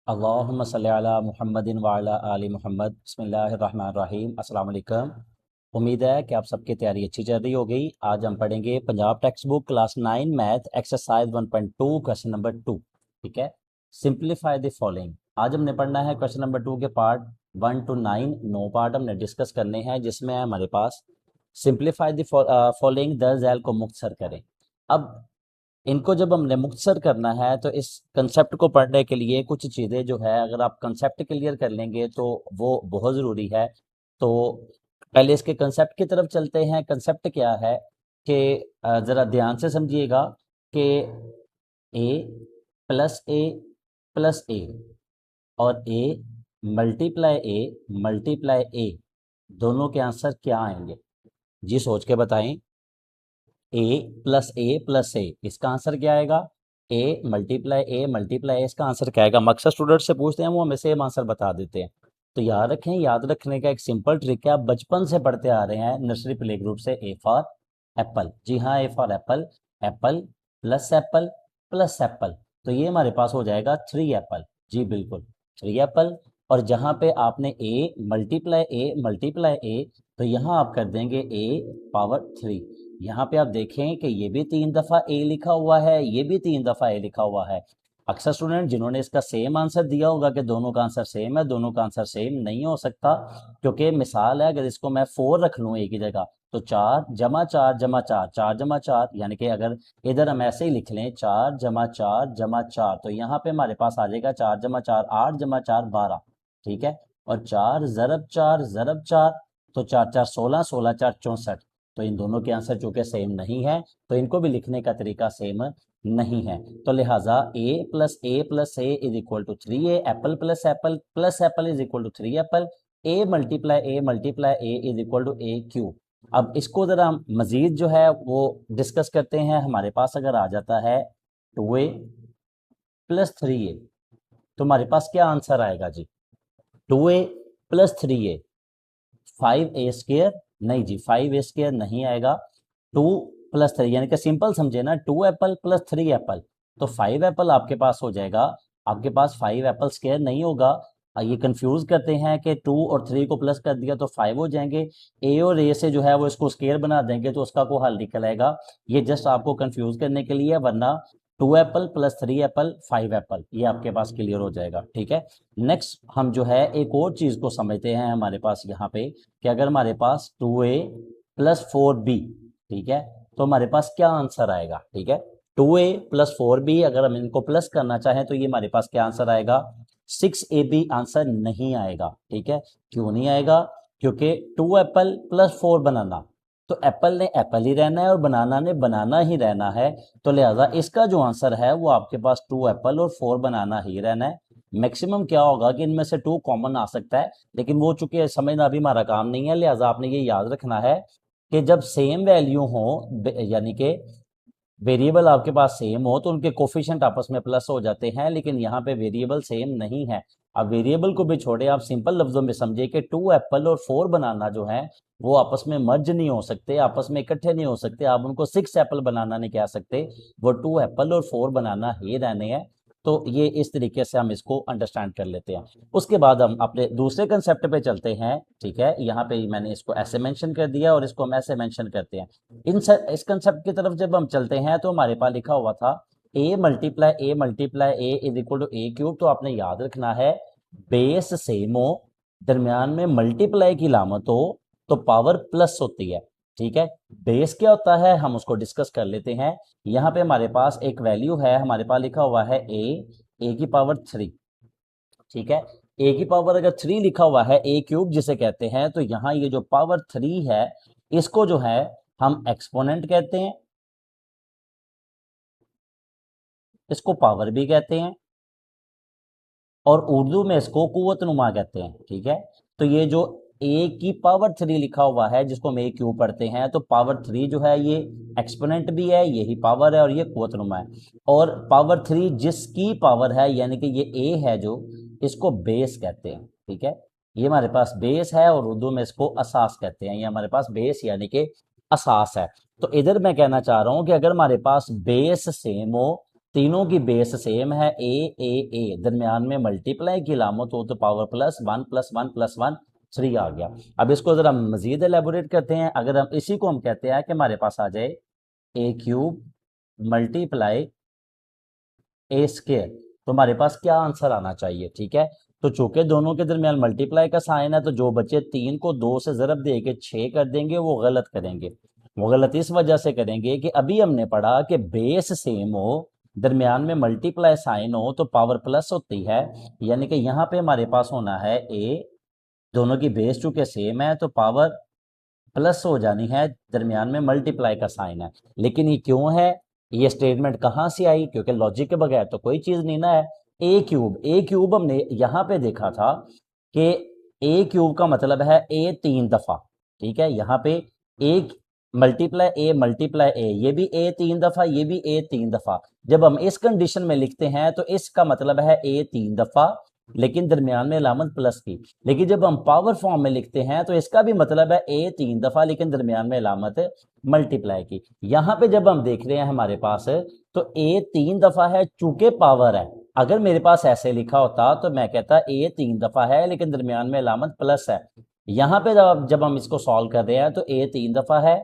अल्लाहुम्मा सल्ली अला मुहम्मदिन व अला आलि मुहम्मद बिस्मिल्लाहिर्रहमानिर्रहीम अस्सलाम वालेकुम। उम्मीद है कि आप सबकी तैयारी अच्छी चल रही होगी। आज हम पढ़ेंगे Punjab text book class 9 math exercise 1.2 question number 2। ठीक है, सिंप्लीफाई द फॉलोइंग। आज हमने पढ़ना है क्वेश्चन नंबर 2 के पार्ट 1 to 9, 9 पार्ट हमने डिस्कस करने हैं, जिसमें है हमारे पास simplify the following, the Zail को मुख्तसर करें। अब इनको जब हमने मुख्तसर करना है तो इस कंसेप्ट को पढ़ने के लिए कुछ चीज़ें जो है, अगर आप कंसेप्ट क्लियर कर लेंगे तो वो बहुत ज़रूरी है। तो पहले इसके कंसेप्ट की तरफ चलते हैं। कंसेप्ट क्या है कि ज़रा ध्यान से समझिएगा कि ए प्लस ए और मल्टीप्लाई ए दोनों के आंसर क्या आएंगे जी? सोच के बताएं। ए, इसका आंसर क्या आएगा? ए मल्टीप्लाई ए, इसका आंसर क्या आएगा? अक्सर स्टूडेंट से पूछते हैं, वो हमें सेम आंसर बता देते हैं। तो याद रखें, याद रखने का एक सिंपल ट्रिक है, आप बचपन से पढ़ते आ रहे हैं नर्सरी प्ले ग्रुप से। ए फॉर एप्पल, जी हाँ, A for Apple, Apple plus Apple, तो ये हमारे पास हो जाएगा 3 एप्पल। जी बिल्कुल, 3 एप्पल। और जहाँ पे आपने ए मल्टीप्लाई ए, तो यहाँ आप कर देंगे ए पावर 3। यहाँ पे आप देखें कि ये भी 3 दफ़ा ए लिखा हुआ है, ये भी 3 दफ़ा ए लिखा हुआ है। अक्सर स्टूडेंट जिन्होंने इसका सेम आंसर दिया होगा कि दोनों का आंसर सेम है, दोनों का आंसर सेम नहीं हो सकता, क्योंकि मिसाल है, अगर इसको मैं 4 रख लूँ एक ही जगह, तो 4 जमा 4 4 यानी कि अगर इधर हम ऐसे ही लिख लें 4 जमा 4 तो यहाँ पे हमारे पास आ जाएगा 4 जमा 4 8 जमा 4 12। ठीक है, और 4 ज़रब 4 तो 4 4 16 16 4 64। तो इन दोनों के आंसर चूंकि सेम नहीं है, तो इनको भी लिखने का तरीका सेम नहीं है। तो लिहाजा a is equal to 3 a, apple plus apple is equal to 3 apple, a multiply a is equal to a cube. अब इसको ज़रा मज़ीद जो है वो डिस्कस करते हैं। हमारे पास अगर आ जाता है 2a प्लस 3a, तो हमारे पास क्या आंसर आएगा जी? 2a प्लस 3a, 5a² नहीं जी, 5a² नहीं आएगा। 2 + 3 यानी कि सिंपल समझे ना, 2 एप्पल प्लस 3 एप्पल, तो 5 एप्पल आपके पास हो जाएगा। आपके पास 5 एप्पल स्क्वायर नहीं होगा। ये कंफ्यूज करते हैं कि 2 और 3 को प्लस कर दिया तो 5 हो जाएंगे, ए और ए से जो है वो इसको स्क्वायर बना देंगे तो उसका को हल निकल आएगा। ये जस्ट आपको कंफ्यूज करने के लिए, वरना 2 एप्पल प्लस 3 एप्पल 5 एप्पल, ये आपके पास क्लियर हो जाएगा। ठीक है, नेक्स्ट हम जो है एक और चीज़ को समझते हैं। हमारे पास यहाँ पे कि अगर हमारे पास 2a प्लस 4b, ठीक है, तो हमारे पास क्या आंसर आएगा? ठीक है, 2a प्लस 4b, अगर हम इनको प्लस करना चाहें तो ये हमारे पास क्या आंसर आएगा? 6ab आंसर नहीं आएगा। ठीक है, क्यों नहीं आएगा? क्योंकि 2 एप्पल प्लस 4 बनाना, तो एप्पल ने एप्पल ही रहना है और बनाना ने बनाना ही रहना है। तो लिहाजा इसका जो आंसर है वो आपके पास 2 एप्पल और 4 बनाना ही रहना है। मैक्सिमम क्या होगा कि इनमें से 2 कॉमन आ सकता है, लेकिन वो चूंकि समझना अभी हमारा काम नहीं है, लिहाजा आपने ये याद रखना है कि जब सेम वैल्यू हो, यानी कि वेरिएबल आपके पास सेम हो, तो उनके कोफिशिएंट आपस में प्लस हो जाते हैं, लेकिन यहाँ पे वेरिएबल सेम नहीं है। अब वेरिएबल को भी छोड़े, आप सिंपल लफ्जों में समझे कि 2 एप्पल और 4 बनाना जो है वो आपस में मर्ज नहीं हो सकते, आपस में इकट्ठे नहीं हो सकते। आप उनको 6 एप्पल बनाना नहीं कह सकते, वो 2 एप्पल और 4 बनाना ही रहने हैं। तो ये इस तरीके से हम इसको अंडरस्टैंड कर लेते हैं। उसके बाद हम अपने दूसरे कंसेप्ट पे चलते हैं। ठीक है, यहाँ पे मैंने इसको ऐसे मेंशन कर दिया और इसको हम ऐसे मेंशन करते हैं। इस कंसेप्ट की तरफ जब हम चलते हैं तो हमारे पास लिखा हुआ था a multiply a is equal to a cube. तो आपने याद रखना है, बेस सेम हो, दरमियान में मल्टीप्लाई की लामत हो, तो पावर प्लस होती है। ठीक है, बेस क्या होता है हम उसको डिस्कस कर लेते हैं। यहाँ पे हमारे पास एक वैल्यू है, हमारे पास लिखा हुआ है ए की पावर 3। ठीक है, ए की पावर अगर 3 लिखा हुआ है, ए क्यूब जिसे कहते हैं, तो यहाँ ये जो पावर 3 है इसको जो है हम एक्सपोनेंट कहते हैं, इसको पावर भी कहते हैं, और उर्दू में इसको कुव्वतनुमा कहते हैं। ठीक है, तो ये जो ए की पावर 3 लिखा हुआ है, जिसको हम ए क्यूब पढ़ते हैं, तो पावर 3 जो है ये एक्सपोनेंट भी है, यही पावर है, और ये कुव्वतनुमा है। और पावर 3 जिसकी पावर है, यानी कि ये ए है जो, इसको बेस कहते हैं। ठीक है, ये हमारे पास बेस है, और उर्दू में इसको असास कहते हैं। ये हमारे पास बेस यानी कि असास है। तो इधर मैं कहना चाह रहा हूं कि अगर हमारे पास बेस सेम हो तीनों की बेस सेम है ए, दरमियान में मल्टीप्लाई की लामत हो तो पावर प्लस 1 प्लस 1 प्लस 1 3 आ गया। अब इसको जरा मजीद एलेबोरेट करते हैं। अगर हम इसी को हम कहते हैं कि हमारे पास आ जाए ए क्यूब मल्टीप्लाई ए स्क्वायर, तो हमारे पास क्या आंसर आना चाहिए? ठीक है, तो चूंकि दोनों के दरमियान मल्टीप्लाई का साइन है, तो जो बच्चे 3 को 2 से ज़रब दे के 6 कर देंगे वो गलत करेंगे। वो गलत इस वजह से करेंगे कि अभी हमने पढ़ा कि बेस सेम हो, दरमियान में मल्टीप्लाई साइन हो तो पावर प्लस होती है, यानी कि यहाँ पे हमारे पास होना है ए, दोनों की बेस चूंकि सेम है तो पावर प्लस हो जानी है, दरमियान में मल्टीप्लाई का साइन है। लेकिन ये क्यों है? ये स्टेटमेंट कहाँ से आई? क्योंकि लॉजिक के बगैर तो कोई चीज नहीं ना है। ए क्यूब हमने यहाँ पे देखा था कि ए क्यूब का मतलब है ए 3 दफा। ठीक है, यहाँ पे ए मल्टीप्लाई ए, ये भी ए 3 दफा, ये भी ए 3 दफा। जब हम इस कंडीशन में लिखते हैं तो इसका मतलब है ए 3 दफा, लेकिन दरमियान में अलामत प्लस की। लेकिन जब हम पावर फॉर्म में लिखते हैं तो इसका भी मतलब है ए 3 दफा, लेकिन दरमियान में अलामत मल्टीप्लाई की। यहां पे जब हम देख रहे हैं हमारे पास तो ए 3 दफा है चूंकि पावर है। अगर मेरे पास ऐसे लिखा होता तो मैं कहता ए 3 दफा है लेकिन दरमियान में अलामत प्लस है। यहां पे जब हम इसको सॉल्व कर रहे हैं तो ए 3 दफा है,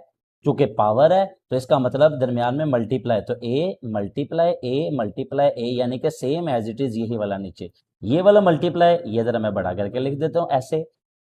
चूंकि पावर है तो इसका मतलब दरमियान में मल्टीप्लाई, तो ए मल्टीप्लाई ए यानी कि सेम एज इट इज यही वाला नीचे, ये वाला मल्टीप्लाई, ये जरा मैं बड़ा करके लिख देता हूं ऐसे,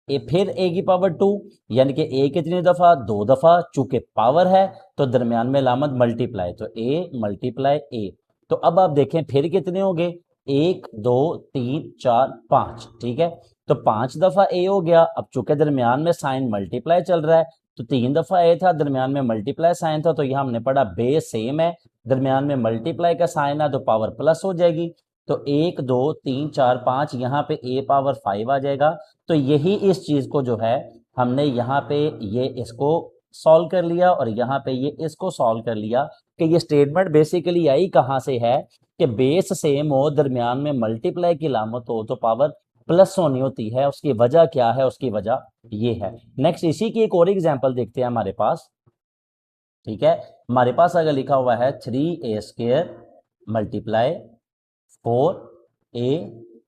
ए फिर ए की पावर 2 यानी कि ए कितनी दफा? 2 दफा, चूंकि पावर है तो दरमियान में लामत मल्टीप्लाई, तो ए मल्टीप्लाई ए। तो अब आप देखें फिर कितने हो गए? 1 2 3 4 5। ठीक है, तो 5 दफा ए हो गया। अब चूंकि दरमियान में साइन मल्टीप्लाई चल रहा है तो 3 दफा ए था, दरमियान में मल्टीप्लाई साइन था, तो यहां हमने पढ़ा बेस सेम है, दरमियान में मल्टीप्लाई का साइन है तो पावर प्लस हो जाएगी। तो 1 2 3 4 5 यहाँ पे ए पावर 5 आ जाएगा। तो यही इस चीज को जो है हमने यहाँ पे ये इसको सॉल्व कर लिया और यहाँ पे ये इसको सॉल्व कर लिया कि ये स्टेटमेंट बेसिकली आई कहाँ से है कि बेस सेम हो, दरमियान में मल्टीप्लाई की लामत हो तो पावर प्लस होनी होती है। उसकी वजह क्या है? उसकी वजह ये है। नेक्स्ट इसी की एक और एग्जांपल देखते हैं हमारे पास। ठीक है, हमारे पास अगर लिखा हुआ है 3a square multiply 4a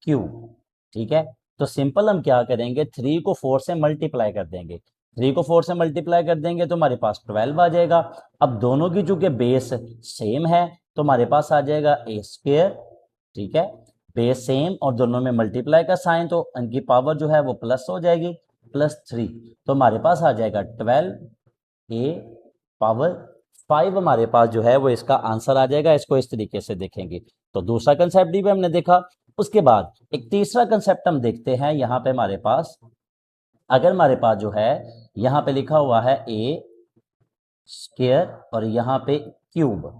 cube. ठीक है, तो सिंपल हम क्या करेंगे? 3 को 4 से मल्टीप्लाई कर देंगे, 3 को 4 से मल्टीप्लाई कर देंगे तो हमारे पास 12 आ जाएगा। अब दोनों की चूंकि बेस सेम है तो हमारे पास आ जाएगा ए स्क्वायर। ठीक है, बेस सेम और दोनों में मल्टीप्लाई का साइन, तो इनकी पावर जो है वो प्लस हो जाएगी, +3। तो हमारे पास आ जाएगा 12a पावर 5 हमारे पास जो है वो इसका आंसर आ जाएगा। इसको इस तरीके से देखेंगे। तो दूसरा कंसेप्ट भी हमने देखा। उसके बाद एक तीसरा कंसेप्ट हम देखते हैं। यहाँ पे हमारे पास अगर हमारे पास जो है यहाँ पे लिखा हुआ है ए स्क्वायर और यहाँ पे क्यूब।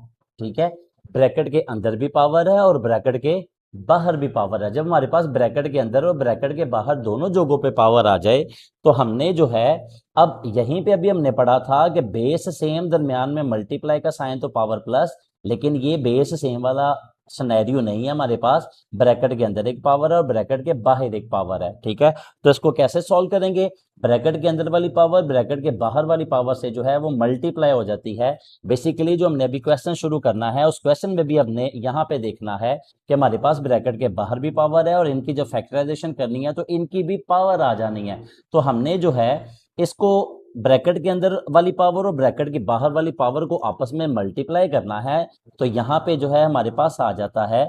ठीक है, ब्रैकेट के अंदर भी पावर है और ब्रैकेट के बाहर भी पावर है। जब हमारे पास ब्रैकेट के अंदर और ब्रैकेट के बाहर दोनों जगहों पे पावर आ जाए तो हमने जो है अब यहीं पे अभी हमने पढ़ा था कि बेस सेम, दरमियान में मल्टीप्लाई का साइन तो पावर प्लस, लेकिन ये बेस सेम वाला सिनेरियो नहीं है हमारे पास। ब्रैकेट के अंदर एक पावर है और ब्रैकेट के बाहर एक पावर है। ठीक है, तो इसको कैसे सॉल्व करेंगे? ब्रैकेट के अंदर वाली पावर ब्रैकेट के बाहर वाली पावर से जो है वो मल्टीप्लाई हो जाती है। बेसिकली जो हमने अभी क्वेश्चन शुरू करना है उस क्वेश्चन में भी हमने यहाँ पे देखना है कि हमारे पास ब्रैकेट के बाहर भी पावर है और इनकी जो फैक्टराइजेशन करनी है तो इनकी भी पावर आ जानी है। तो हमने जो है इसको ब्रैकेट के अंदर वाली पावर और ब्रैकेट के बाहर वाली पावर को आपस में मल्टीप्लाई करना है। तो यहाँ पे जो है हमारे पास आ जाता है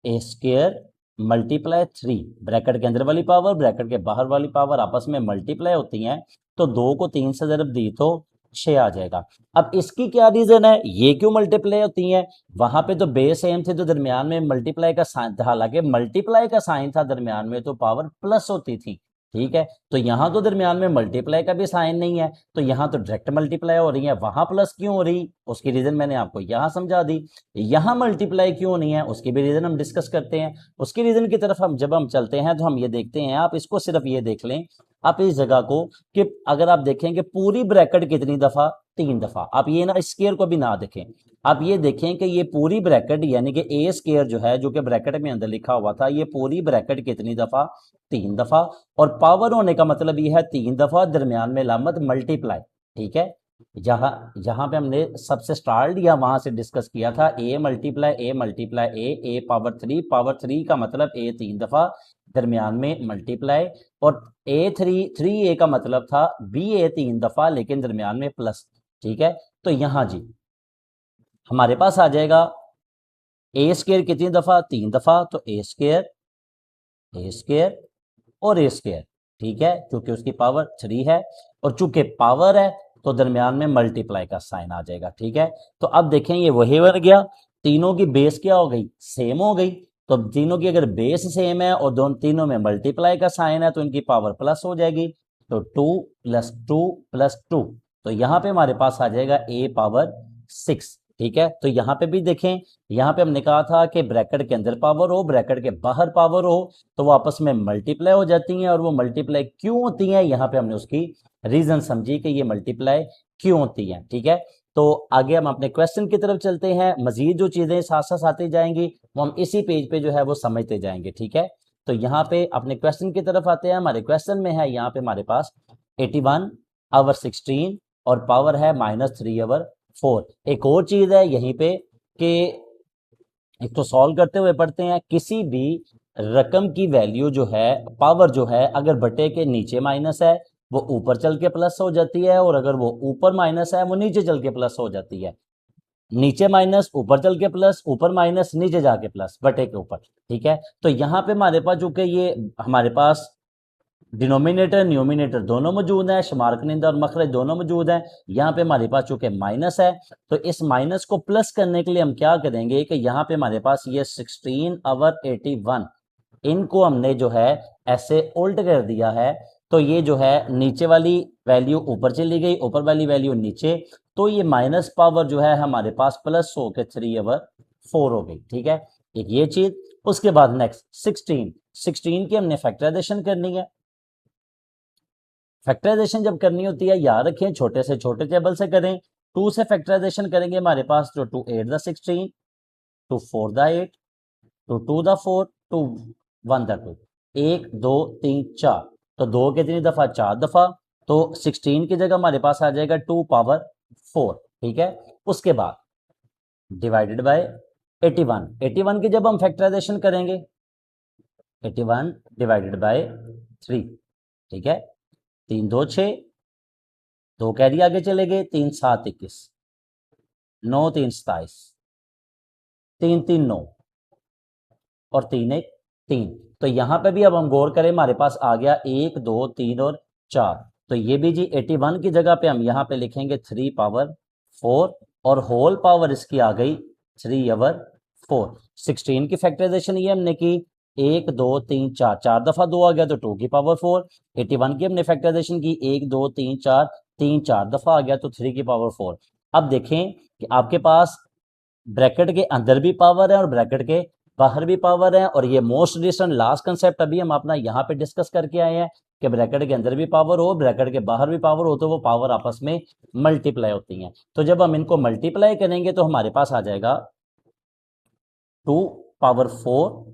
ए स्क्वायर मल्टीप्लाई 3, ब्रैकेट के अंदर वाली पावर ब्रैकेट के बाहर वाली पावर आपस में मल्टीप्लाई होती हैं, तो 2 को 3 से ज़रब दी तो 6 आ जाएगा। अब इसकी क्या रीजन है? ये क्यों मल्टीप्लाई होती हैं? वहां पे तो बेस सेम थे तो दरमियान में मल्टीप्लाई का साइन, हालांकि मल्टीप्लाई का साइन था दरमियान में तो पावर प्लस होती थी। ठीक है, तो यहां तो दरमियान में मल्टीप्लाई का भी साइन नहीं है तो यहां तो डायरेक्ट मल्टीप्लाई हो रही है, वहां प्लस क्यों हो रही? उसकी रीजन मैंने आपको यहां समझा दी। यहां मल्टीप्लाई क्यों नहीं है उसकी भी रीजन हम डिस्कस करते हैं। उसकी रीजन की तरफ हम जब हम चलते हैं तो हम ये देखते हैं, आप इसको सिर्फ ये देख लें आप इस जगह को कि अगर आप देखेंगे पूरी ब्रैकेट कितनी दफा? 3 दफा। आप ये ना स्क्वायर को भी ना देखें, आप ये देखें कि ये पूरी ब्रैकेट यानी कि ए स्क्वायर जो है जो कि ब्रैकेट में अंदर लिखा हुआ था, ये पूरी ब्रैकेट कितनी दफा? 3 दफा। और पावर होने का मतलब ये है 3 दफा, दरमियान में लामत मल्टीप्लाई। ठीक है, यहाँ यहाँ पे हमने सबसे स्टार्ट या वहां से डिस्कस किया था a multiply A power three का मतलब ए 3 दफा दरमियान में मल्टीप्लाई, और थ्री ए का मतलब था बी ए 3 दफा लेकिन दरमियान में प्लस। ठीक है, तो यहाँ जी हमारे पास आ जाएगा ए स्क्वायर कितनी दफा, 3 दफा, तो ए स्क्वायर और ए स्क्वायर। ठीक है, क्योंकि उसकी पावर 3 है और चूंकि पावर है तो दरमियान में मल्टीप्लाई का साइन आ जाएगा। ठीक है, तो अब देखें ये वही बन गया, तीनों की बेस क्या हो गई, सेम हो गई। तो तीनों की अगर बेस सेम है और दोनों तीनों में मल्टीप्लाई का साइन है तो इनकी पावर प्लस हो जाएगी। तो 2 + 2 तो यहाँ पे हमारे पास आ जाएगा a पावर 6। ठीक है, तो यहाँ पे भी देखें, यहाँ पे हमने कहा था कि ब्रैकेट के अंदर पावर हो ब्रैकेट के बाहर पावर हो तो वो आपस में मल्टीप्लाई हो जाती हैं, और वो मल्टीप्लाई क्यों होती हैं यहाँ पे हमने उसकी रीजन समझी कि ये मल्टीप्लाई क्यों होती हैं। ठीक है, तो आगे हम अपने क्वेश्चन की तरफ चलते हैं, मजीद जो चीजें साथ साथ आती जाएंगी वो हम इसी पेज पे जो है वो समझते जाएंगे। ठीक है, तो यहाँ पे अपने क्वेश्चन की तरफ आते हैं। हमारे क्वेश्चन में है यहाँ पे हमारे पास 81/16 और पावर है -3/4। एक और चीज है यहीं पे कि एक तो सॉल्व करते हुए पढ़ते हैं, किसी भी रकम की वैल्यू जो है पावर जो है अगर बटे के नीचे माइनस है वो ऊपर चल के प्लस हो जाती है, और अगर वो ऊपर माइनस है वो नीचे चल के प्लस हो जाती है। नीचे माइनस ऊपर चल के प्लस, ऊपर माइनस नीचे जाके प्लस बटे के ऊपर। ठीक है, तो यहाँ पे हमारे पास चूंकि ये हमारे पास डिनोमिनेटर न्यूमिनेटर दोनों मौजूद हैं, शुमार कनिंदा और मखरज दोनों मौजूद हैं। यहाँ पे हमारे पास चूंकि माइनस है तो इस माइनस को प्लस करने के लिए हम क्या करेंगे कि यहाँ पे हमारे पास ये 16/81 इनको हमने जो है ऐसे उल्ट कर दिया है। तो ये जो है नीचे वाली वैल्यू ऊपर चली गई, ऊपर वाली वैल्यू नीचे, तो ये माइनस पावर जो है हमारे पास प्लस हो के 3/4 हो गई। ठीक है, एक ये चीज। उसके बाद नेक्स्ट 16 की हमने फैक्टराइजेशन करनी है। फैक्टराइजेशन जब करनी होती है याद रखें छोटे से छोटे टेबल से करें। 2 से फैक्टराइजेशन करेंगे हमारे पास जो 2 8 द 16, 2 4 द 8, 2 2 द 4, 2 1 द 2, 1 2 3 4, तो 2 कितनी दफा, 4 दफा, तो 16 की जगह हमारे पास आ जाएगा 2 पावर 4। ठीक है, उसके बाद डिवाइडेड बाय 81 की जब हम फैक्टराइजेशन करेंगे 81 डिवाइडेड बाय 3। ठीक है, 3 2 6, 2 कैरी आगे चले गए, 3 7 21, 9 3 27, 3 3 9 और 3 1 3। तो यहां पे भी अब हम गौर करें हमारे पास आ गया 1 2 3 और 4। तो ये भी जी 81 की जगह पे हम यहाँ पे लिखेंगे 3 पावर 4 और होल पावर इसकी आ गई 3/4। 16 की फैक्टराइजेशन ये हमने की 1 2 3 4, 4 दफा 2 आ गया तो 2 की पावर 4। 81 की हमने फैक्टराइजेशन की 1 2 3 4, 3 4 दफा आ गया तो 3 की पावर 4। अब देखें कि आपके पास ब्रैकेट के अंदर भी पावर है और ब्रैकेट के बाहर भी पावर है, और ये मोस्ट रिसेंट लास्ट कंसेप्ट अभी हम अपना यहाँ पे डिस्कस करके आए हैं कि ब्रैकेट के अंदर भी पावर हो ब्रैकेट के बाहर भी पावर हो तो वो पावर आपस में मल्टीप्लाई होती हैं। तो जब हम इनको मल्टीप्लाई करेंगे तो हमारे पास आ जाएगा 2 power 4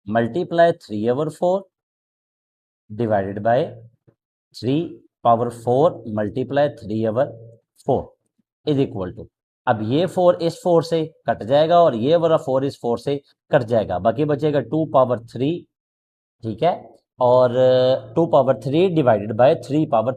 multiply 3/4 divided by 3 power 4 multiply 3/4 is equal to, अब ये 4 इस 4 से कट जाएगा और ये वाला 4 इस 4 से कट जाएगा, बाकी बचेगा 2 पावर 3। ठीक है, और 2 पावर 3 डिवाइडेड बाय 3 पावर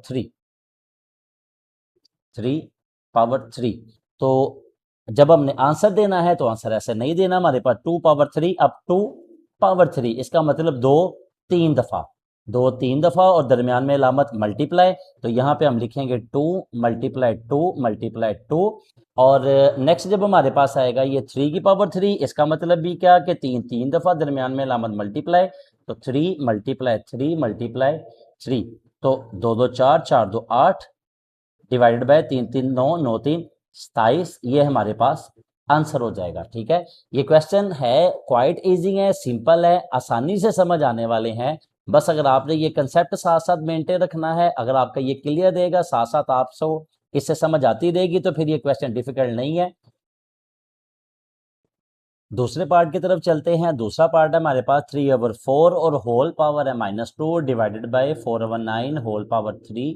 3। तो जब हमने आंसर देना है तो आंसर ऐसे नहीं देना, हमारे पास 2 पावर 3, अब 2 पावर 3 इसका मतलब 2 3 दफा, 2 3 दफा और दरमियान में अलामत मल्टीप्लाई। तो यहाँ पे हम लिखेंगे 2 मल्टीप्लाई 2। और नेक्स्ट जब हमारे पास आएगा ये 3 की पावर 3, इसका मतलब भी क्या कि 3 3 दफा दरमियान में अलामत मल्टीप्लाई, तो 3 मल्टीप्लाई 3। तो 2 2 4, 4 2 8 डिवाइडेड बाय 3 3 9, 9 3 27, ये हमारे पास आंसर हो जाएगा। ठीक है, ये क्वेश्चन है क्वाइट इजी है, सिंपल है, आसानी से समझ आने वाले हैं। बस अगर आपने ये कंसेप्ट साथ साथ मेंटेन रखना है, अगर आपका ये क्लियर रहेगा साथ साथ आपको इससे समझ आती रहेगी तो फिर ये क्वेश्चन डिफिकल्ट नहीं है। दूसरे पार्ट की तरफ चलते हैं। दूसरा पार्ट है हमारे पास 3/4 और होल पावर है -2 divided by 4/9 whole power 3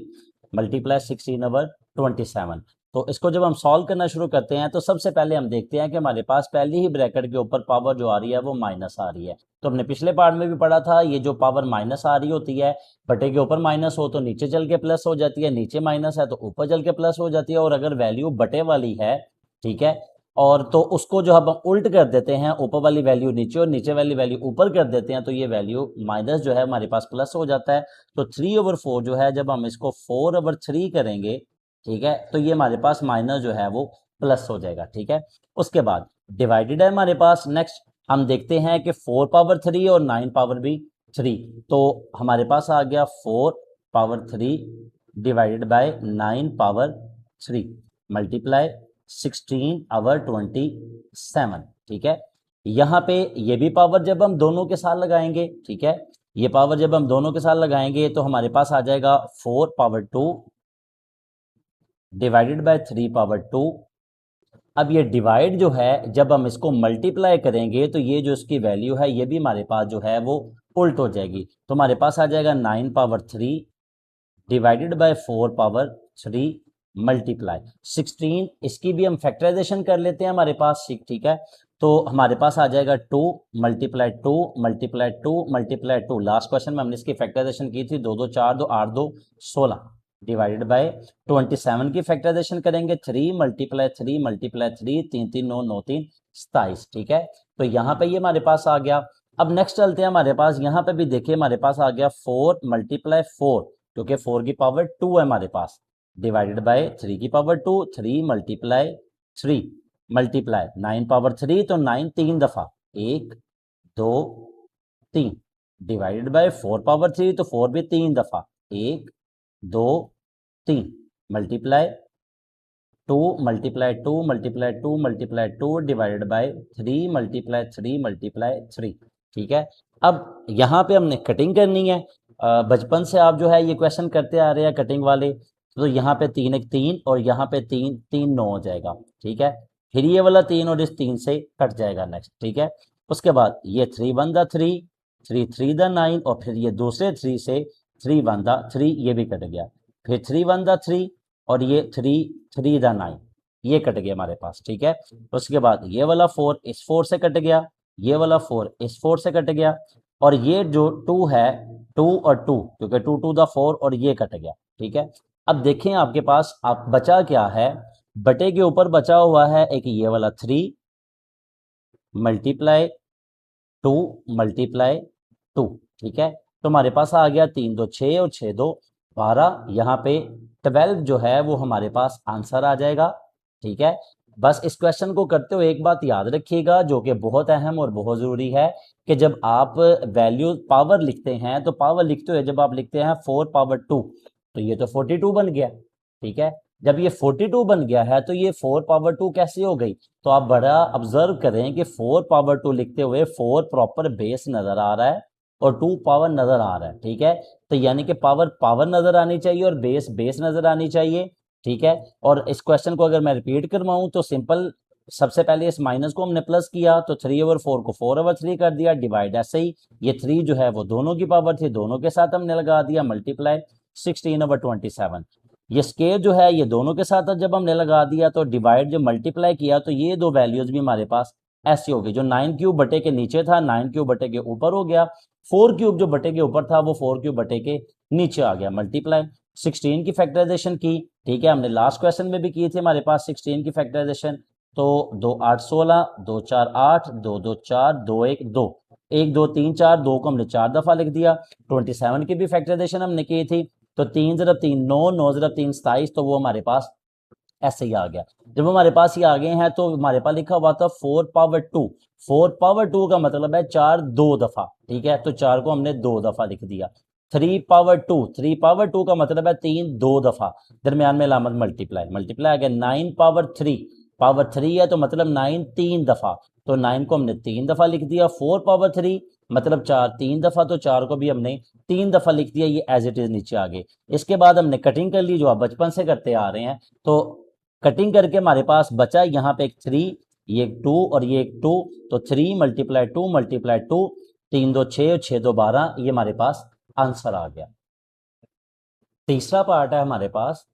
multiply 16/27। तो इसको जब हम सॉल्व करना शुरू करते हैं तो सबसे पहले हम देखते हैं कि हमारे पास पहली ही ब्रैकेट के ऊपर पावर जो आ रही है वो माइनस आ रही है। तो हमने पिछले पार्ट में भी पढ़ा था, ये जो पावर माइनस आ रही होती है, बटे के ऊपर माइनस हो तो नीचे चल के प्लस हो जाती है, नीचे माइनस है तो ऊपर चल के प्लस हो जाती है। और अगर वैल्यू बटे वाली है, ठीक है, और तो उसको जो हम उल्ट कर देते हैं, ऊपर वाली वैल्यू नीचे और नीचे वाली वैल्यू ऊपर कर देते हैं, तो ये वैल्यू माइनस जो है हमारे पास प्लस हो जाता है। तो 3/4 जो है, जब हम इसको 4/3 करेंगे, ठीक है, तो ये हमारे पास माइनस जो है वो प्लस हो जाएगा। ठीक है, उसके बाद डिवाइडेड है हमारे पास। नेक्स्ट हम देखते हैं कि 4/3 और 9/3, तो हमारे पास आ गया 4/3 डिवाइडेड बाय 9/3 मल्टीप्लाई 16/27। ठीक है, यहाँ पे ये भी पावर जब हम दोनों के साथ लगाएंगे, ठीक है, ये पावर जब हम दोनों के साथ लगाएंगे तो हमारे पास आ जाएगा 4/2 डिवाइडेड बाय 3/2। अब ये डिवाइड जो है, जब हम इसको मल्टीप्लाई करेंगे तो ये जो इसकी वैल्यू है ये भी हमारे पास जो है वो उल्ट हो जाएगी। तो हमारे पास आ जाएगा 9/3 डिवाइडेड बाय 4/3 मल्टीप्लाई 16। इसकी भी हम फैक्टराइजेशन कर लेते हैं हमारे पास, ठीक है, तो हमारे पास आ जाएगा 2 multiply 2 multiply 2 multiply 2। Last question में हमने इसकी फैक्टराइजेशन की थी, 2 2 4 2 8 2 16 डिवाइडेड बाय 27 की फैक्टराइजेशन करेंगे, 3 मल्टीप्लाई 3 मल्टीप्लाई 3 3 3 9 9 3 27। ठीक है, तो यहाँ पे ये हमारे पास आ गया। अब नेक्स्ट चलते हैं हमारे पास, यहाँ पे भी देखिए हमारे पास आ गया 4 मल्टीप्लाई 4, क्योंकि 4 की पावर 2 है हमारे पास, डिवाइडेड बाय 3 की पावर 2, 3 मल्टीप्लाई 3 मल्टीप्लाई 9/3, तो 9 3 दफा, 1 2 3 डिवाइडेड बाय 4/3, तो 4 भी 3 दफा, 1 2 3 multiply 2 multiply 2 multiply 2 multiply 2 divided by 3 multiply 3 multiply 3। ठीक है, अब यहाँ पे हमने कटिंग करनी है। बचपन से आप जो है ये क्वेश्चन करते आ रहे हैं कटिंग वाले, तो यहाँ पे 3 1 3 और यहाँ पे 3 3 9 हो जाएगा। ठीक है, फिर ये वाला 3 और इस 3 से कट जाएगा नेक्स्ट। ठीक है, उसके बाद ये 3 1 3 3 3 9 और फिर ये दूसरे 3 से 3 1 3, ये भी कट गया, फिर 3 1 3 और ये 3 3 9, ये कट गया हमारे पास। ठीक है, उसके बाद ये वाला 4 इस 4 से कट गया, ये वाला 4 इस 4 से कट गया, और ये जो 2 है, 2 और 2, क्योंकि 2 2 4 और ये कट गया। ठीक है, अब देखें आपके पास आप बचा क्या है, बटे के ऊपर बचा हुआ है एक ये वाला 3 मल्टीप्लाई 2 मल्टीप्लाई 2। ठीक है, तो हमारे पास आ गया 3 2 6 और 6 2 12, यहाँ पे 12 जो है वो हमारे पास आंसर आ जाएगा। ठीक है, बस इस क्वेश्चन को करते हुए एक बात याद रखिएगा जो कि बहुत अहम और बहुत ज़रूरी है, कि जब आप वैल्यू पावर लिखते हैं तो पावर लिखते हुए जब आप लिखते हैं 4/2, तो ये तो 42 बन गया। ठीक है, जब ये 42 बन गया है तो ये 4/2 कैसे हो गई, तो आप बड़ा ऑब्जर्व करें कि 4/2 लिखते हुए 4 प्रॉपर बेस नजर आ रहा है और 2 पावर नजर आ रहा है। ठीक है, तो यानी कि पावर पावर नजर आनी चाहिए और बेस बेस नजर आनी चाहिए। ठीक है, और इस क्वेश्चन को अगर मैं रिपीट करवाऊं तो सिंपल, सबसे पहले इस माइनस को हमने प्लस किया तो 3/4 को 4/3 कर दिया, डिवाइड ऐसे ही, ये 3 जो है वो दोनों की पावर थी, दोनों के साथ हमने लगा दिया, मल्टीप्लाई 16/27। ये स्केयर जो है ये दोनों के साथ जब हमने लगा दिया तो डिवाइड जब मल्टीप्लाई किया तो ये दो वैल्यूज भी हमारे पास ऐसी हो गई, जो 9 क्यूब बटे के नीचे था 9 क्यूब बटे के ऊपर हो गया, 4 क्यूब जो बटे के ऊपर था वो 4 क्यूब बटे के नीचे आ गया, मल्टीप्लाई 16 की फैक्टराइजेशन की। ठीक है, हमने लास्ट क्वेश्चन में भी की थी हमारे पास 16 की फैक्टराइजेशन, तो 2 8 16 2 4 8 2 2 4 2 1 2 1 2 3 4, 2 को हमने 4 दफा लिख दिया। 27 की भी फैक्टराइजेशन हमने की थी, तो 3 ज़रब 3 9 9 ज़रब 3 27, तो वो हमारे पास ऐसे ही आ गया। जब हमारे पास ये आ गए हैं तो हमारे पास लिखा हुआ था 4/2, 4/2 का मतलब है 4 2 दफा। ठीक है, तो 4 को हमने 2 दफा लिख दिया। 3/2, 3/2 का मतलब है 3 2 दफा, दरमियान में अलामत मल्टीप्लाई, मल्टीप्लाई आ गया। 9/3, पावर 3 है तो मतलब 9 3 दफा, तो 9 को हमने 3 दफा लिख दिया। 4/3 मतलब 4 3 दफा, तो 4 को भी हमने 3 दफा लिख दिया, ये एज इट इज नीचे आ गए। इसके बाद हमने कटिंग कर ली जो आप बचपन से करते आ रहे हैं, तो कटिंग करके हमारे पास बचा यहाँ पे एक 3, ये एक 2 और ये एक 2, तो 3 मल्टीप्लाई 2 मल्टीप्लाई 2, 3 2 6 और 6 2 12, ये हमारे पास आंसर आ गया। तीसरा पार्ट है हमारे पास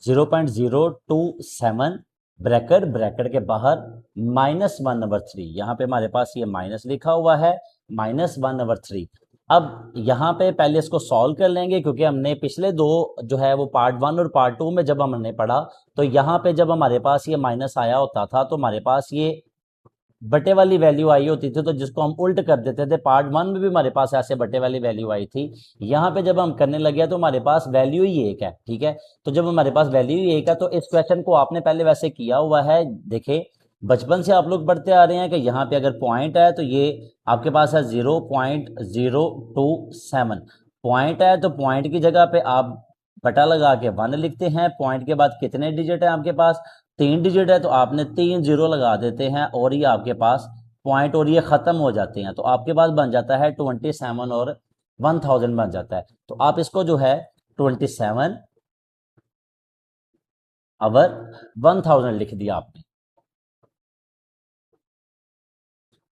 0.027 ब्रैकेट, ब्रैकेट के बाहर -1/3। यहाँ पे हमारे पास ये माइनस लिखा हुआ है, -1/3। अब यहाँ पे पहले इसको सॉल्व कर लेंगे, क्योंकि हमने पिछले दो जो है वो पार्ट 1 और पार्ट 2 में जब हमने पढ़ा तो यहाँ पे जब हमारे पास ये माइनस आया होता था तो हमारे पास ये बटे वाली वैल्यू आई होती थी, तो जिसको हम उल्ट कर देते थे। पार्ट 1 में भी हमारे पास ऐसे बटे वाली वैल्यू आई थी। यहाँ पे जब हम करने लगे तो हमारे पास वैल्यू ही एक है, ठीक है। तो जब हमारे पास वैल्यू ही एक है तो इस क्वेश्चन को आपने पहले वैसे किया हुआ है। देखे बचपन से आप लोग पढ़ते आ रहे हैं कि यहाँ पे अगर पॉइंट है तो ये आपके पास है 0.027 पॉइंट है, तो पॉइंट की जगह पे आप बटा लगा के 1 लिखते हैं। पॉइंट के बाद कितने डिजिट है आपके पास, 3 डिजिट है, तो आपने 3 जीरो लगा देते हैं और ये आपके पास पॉइंट और ये खत्म हो जाते हैं। तो आपके पास बन जाता है 27 और 1000 बन जाता है। तो आप इसको जो है 27 और 1000 लिख दिया आपने,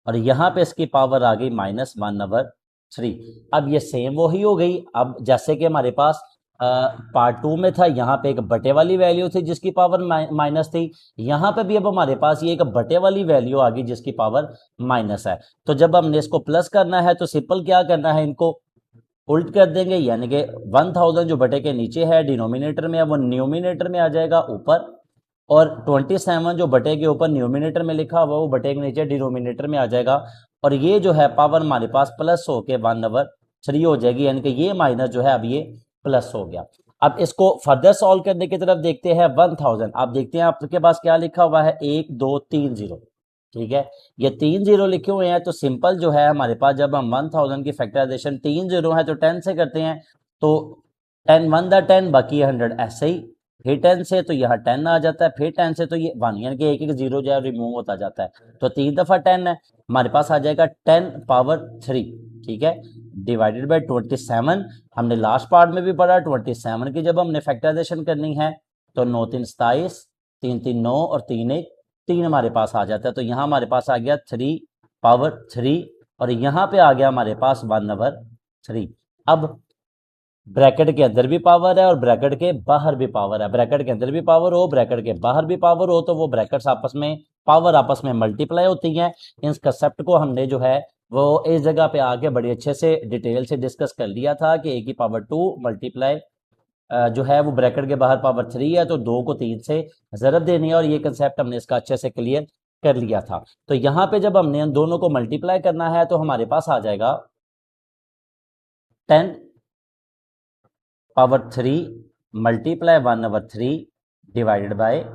और यहां पे इसकी पावर आ गई -1/3। अब ये सेम वही हो गई। अब जैसे कि हमारे पास पार्ट 2 में था, यहाँ पे एक बटे वाली वैल्यू थी जिसकी पावर माइनस थी, यहाँ पे भी अब हमारे पास ये एक बटे वाली वैल्यू आ गई जिसकी पावर माइनस है। तो जब हमने इसको प्लस करना है तो सिंपल क्या करना है, इनको उल्ट कर देंगे, यानी कि 1000 जो बटे के नीचे है डिनोमिनेटर में है वो न्यूमिनेटर में आ जाएगा ऊपर, और 27 जो बटे के ऊपर न्यूमिनेटर में लिखा हुआ वो बटे के नीचे डिनोमिनेटर में आ जाएगा। और ये जो है पावर हमारे पास प्लस होके 1/3 हो जाएगी, यानी कि ये माइनस जो है अब ये प्लस हो गया। अब इसको फर्दर सॉल्व करने की तरफ देखते हैं। 1000 आप देखते हैं आपके पास क्या लिखा हुआ है, 1 2 3 0, ठीक है। ये 3 0 लिखे हुए हैं, तो सिंपल जो है हमारे पास जब हम 1000 की फैक्टराइजेशन 3 0 है तो 10 से करते हैं, तो 10 1 10 बाकी 100 ऐसे ही, फिर 10 से तो यहाँ 10 आ जाता है, फिर 10 से तो ये 1, यानी कि एक एक जीरो जो है रिमूव होता जाता है। तो 3 दफा 10 है, हमारे पास आ जाएगा 10⁻3, ठीक है, डिवाइडेड बाय 27। हमने लास्ट पार्ट में भी पढ़ा 27 की जब हमने फैक्टराइजेशन करनी है तो 9 3 27, 3 3 9 और 3 1 3 हमारे पास आ जाता है। तो यहाँ हमारे पास आ गया 3⁻3 और यहाँ पे आ गया हमारे पास 1/3। अब ब्रैकेट के अंदर भी पावर है और ब्रैकेट के बाहर भी पावर है। ब्रैकेट के अंदर भी पावर हो, ब्रैकेट के बाहर भी पावर हो, तो वो ब्रैकेट्स आपस में पावर आपस में मल्टीप्लाई होती हैं। इस कंसेप्ट को हमने जो है वो इस जगह पे आके बड़ी अच्छे से डिटेल से डिस्कस कर लिया था कि a की पावर 2 मल्टीप्लाई जो है वो ब्रैकेट के बाहर पावर 3 है, तो 2 को 3 से ज़रब देनी है, और ये कंसेप्ट हमने इसका अच्छे से क्लियर कर लिया था। तो यहाँ पे जब हमने इन दोनों को मल्टीप्लाई करना है तो हमारे पास आ जाएगा 10⁻3 मल्टीप्लाई 1/3 डिवाइडेड बाय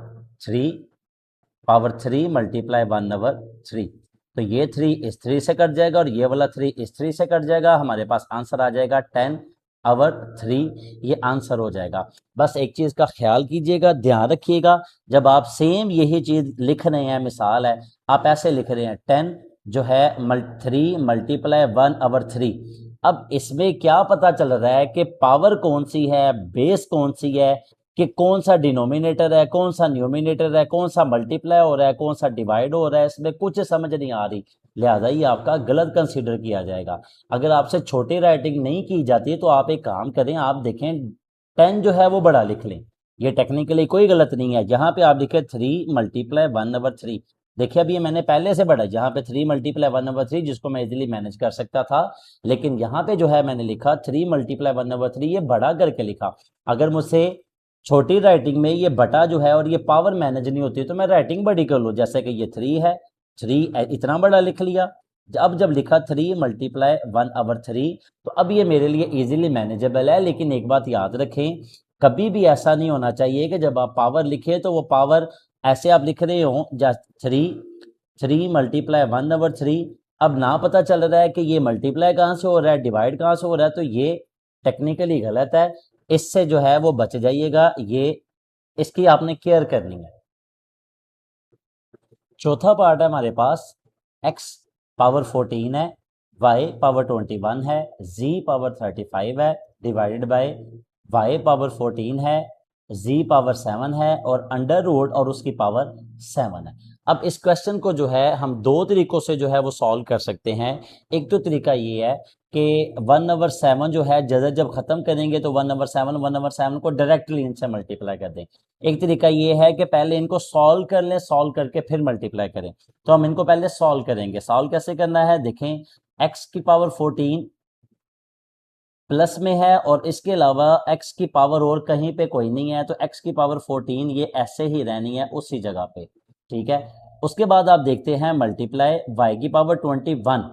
3⁻3 मल्टीप्लाई 1/3। तो ये 3 इस 3 से कट जाएगा और ये वाला 3 इस 3 से कट जाएगा। हमारे पास आंसर आ जाएगा 10/3, ये आंसर हो जाएगा। बस एक चीज़ का ख्याल कीजिएगा, ध्यान रखिएगा, जब आप सेम यही चीज़ लिख रहे हैं, मिसाल है आप ऐसे लिख रहे हैं 10 जो है 3 मल्टीप्लाई 1/3। अब इसमें क्या पता चल रहा है कि पावर कौन सी है, बेस कौन सी है, कि कौन सा डिनोमिनेटर है, कौन सा न्यूमिनेटर है, कौन सा मल्टीप्लाई हो रहा है, कौन सा डिवाइड हो रहा है, इसमें कुछ समझ नहीं आ रही, लिहाजा ये आपका गलत कंसीडर किया जाएगा। अगर आपसे छोटी राइटिंग नहीं की जाती तो आप एक काम करें, आप देखें 10 जो है वो बड़ा लिख लें, ये टेक्निकली कोई गलत नहीं है। यहाँ पे आप लिखे 3 मल्टीप्लाई 1/3, देखिए अभी ये मैंने पहले से बढ़ा, यहाँ पे 3 मल्टीप्लाई 1/3 जिसको मैं इजीली मैनेज कर सकता था, लेकिन यहाँ पे जो है मैंने लिखा 3 मल्टीप्लाई 1/3, ये बड़ा करके लिखा। अगर मुझसे छोटी राइटिंग में ये बटा जो है और ये पावर मैनेज नहीं होती तो मैं राइटिंग बड़ी कर लूँ, जैसे कि ये 3 है, 3 इतना बड़ा लिख लिया। अब जब लिखा 3 मल्टीप्लाई 1/3 तो अब ये मेरे लिए इजीली मैनेजेबल है। लेकिन एक बात याद रखें, कभी भी ऐसा नहीं होना चाहिए कि जब आप पावर लिखें तो वो पावर ऐसे आप लिख रहे हो, जैसे 3 मल्टीप्लाई 1/3, अब ना पता चल रहा है कि ये मल्टीप्लाई कहाँ से हो रहा है, डिवाइड कहाँ से हो रहा है, तो ये टेक्निकली गलत है। इससे जो है वो बच जाइएगा, ये इसकी आपने केयर करनी है। चौथा पार्ट है हमारे पास, x पावर 14 है, y पावर 21 है, z पावर 35 है, डिवाइडेड बाय y पावर 14 है, z पावर 7 है और अंडर रूट और उसकी पावर 7 है। अब इस क्वेश्चन को जो है हम दो तरीकों से जो है वो सॉल्व कर सकते हैं। एक तो तरीका ये है कि 1/7 जो है जब खत्म करेंगे तो 1/7 को डायरेक्टली इनसे मल्टीप्लाई कर दें। एक तरीका ये है कि पहले इनको सॉल्व कर लें, सॉल्व करके फिर मल्टीप्लाई करें। तो हम इनको पहले सॉल्व करेंगे। सॉल्व कैसे करना है देखें, x की पावर 14 प्लस में है और इसके अलावा x की पावर और कहीं पे कोई नहीं है, तो x की पावर 14 ये ऐसे ही रहनी है उसी जगह पे, ठीक है। उसके बाद आप देखते हैं मल्टीप्लाई y की पावर 21,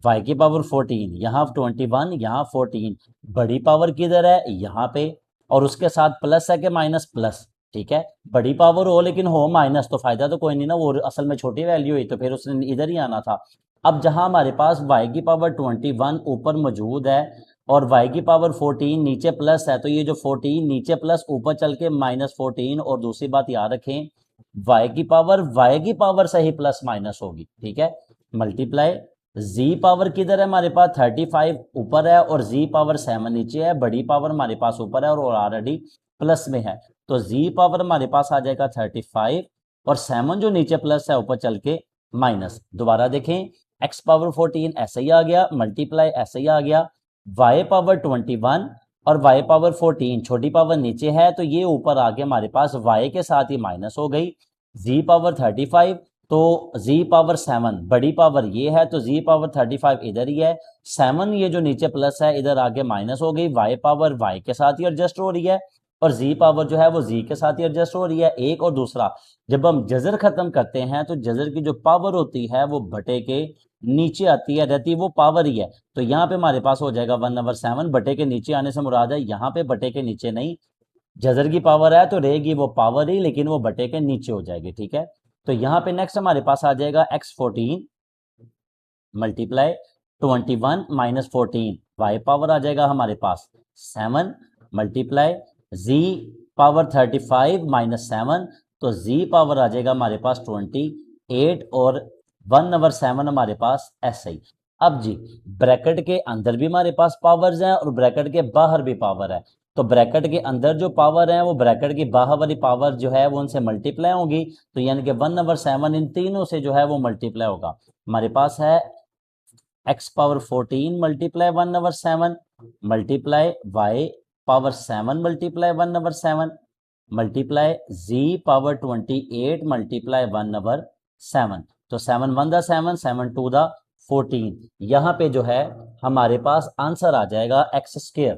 y की पावर 14, यहाँ 21, यहाँ 14, बड़ी पावर किधर है यहाँ पे, और उसके साथ प्लस है कि माइनस, प्लस, ठीक है। बड़ी पावर हो लेकिन हो माइनस तो फायदा तो कोई नहीं ना, वो असल में छोटी वैल्यू हुई तो फिर उसने इधर ही आना था। अब जहां हमारे पास y की पावर 21 ऊपर मौजूद है और y की पावर 14 नीचे प्लस है, तो ये जो 14 नीचे प्लस ऊपर चल के -14, और दूसरी बात याद रखें y की पावर से ही प्लस माइनस होगी, ठीक है। मल्टीप्लाई z पावर किधर है हमारे पास 35 ऊपर है और z पावर 7 नीचे है, बड़ी पावर हमारे पास ऊपर है और ऑलरेडी प्लस में है, तो z पावर हमारे पास आ जाएगा 35 और 7 जो नीचे प्लस है ऊपर चल के माइनस। दोबारा देखें, x पावर 14 ऐसे ही आ गया, मल्टीप्लाई ऐसे ही आ गया, y पावर 21 और y पावर 14 छोटी पावर नीचे है तो ये ऊपर आके हमारे पास y के साथ ही माइनस हो गई, z पावर 35 तो z पावर 7 बड़ी पावर ये है तो z पावर 35 इधर ही है, 7 ये जो नीचे प्लस है इधर आके माइनस हो गई, y पावर y के साथ ही एडजस्ट हो रही है और z पावर जो है वो z के साथ ही एडजस्ट हो रही है। एक और दूसरा, जब हम जजर खत्म करते हैं तो जजर की जो पावर होती है वो बटे के नीचे आती है, रहती है वो पावर ही है, तो यहाँ पे हमारे पास हो जाएगा 1/7, बटे के नीचे आने से मुराद है यहाँ पे बटे के नीचे नहीं, जजर की पावर है तो रहेगी वो पावर ही लेकिन वो बटे के नीचे हो जाएगी, ठीक है। तो यहाँ पे नेक्स्ट हमारे पास आ जाएगा x14 मल्टीप्लाई 21 - 14, y पावर आ जाएगा हमारे पास 7 मल्टीप्लाई z पावर 35 - 7, तो z पावर आ जाएगा हमारे पास 28 और 1/7 हमारे पास ऐसे ही। अब जी ब्रैकेट के अंदर भी हमारे पास पावर्स हैं और ब्रैकेट के बाहर भी पावर है, तो ब्रैकेट के अंदर जो पावर है वो ब्रैकेट की बाहर वाली पावर जो है वो उनसे मल्टीप्लाई होगी, तो यानी कि 1/7 इन तीनों से जो है वो मल्टीप्लाई होगा। हमारे पास है x power 14 multiply 1/7 multiply y power 7 multiply 1/7 multiply z power 28 multiply 1/7, तो 7 1 दा 7, 7 2 दा 14, यहां पे जो है हमारे पास आंसर आ जाएगा x²,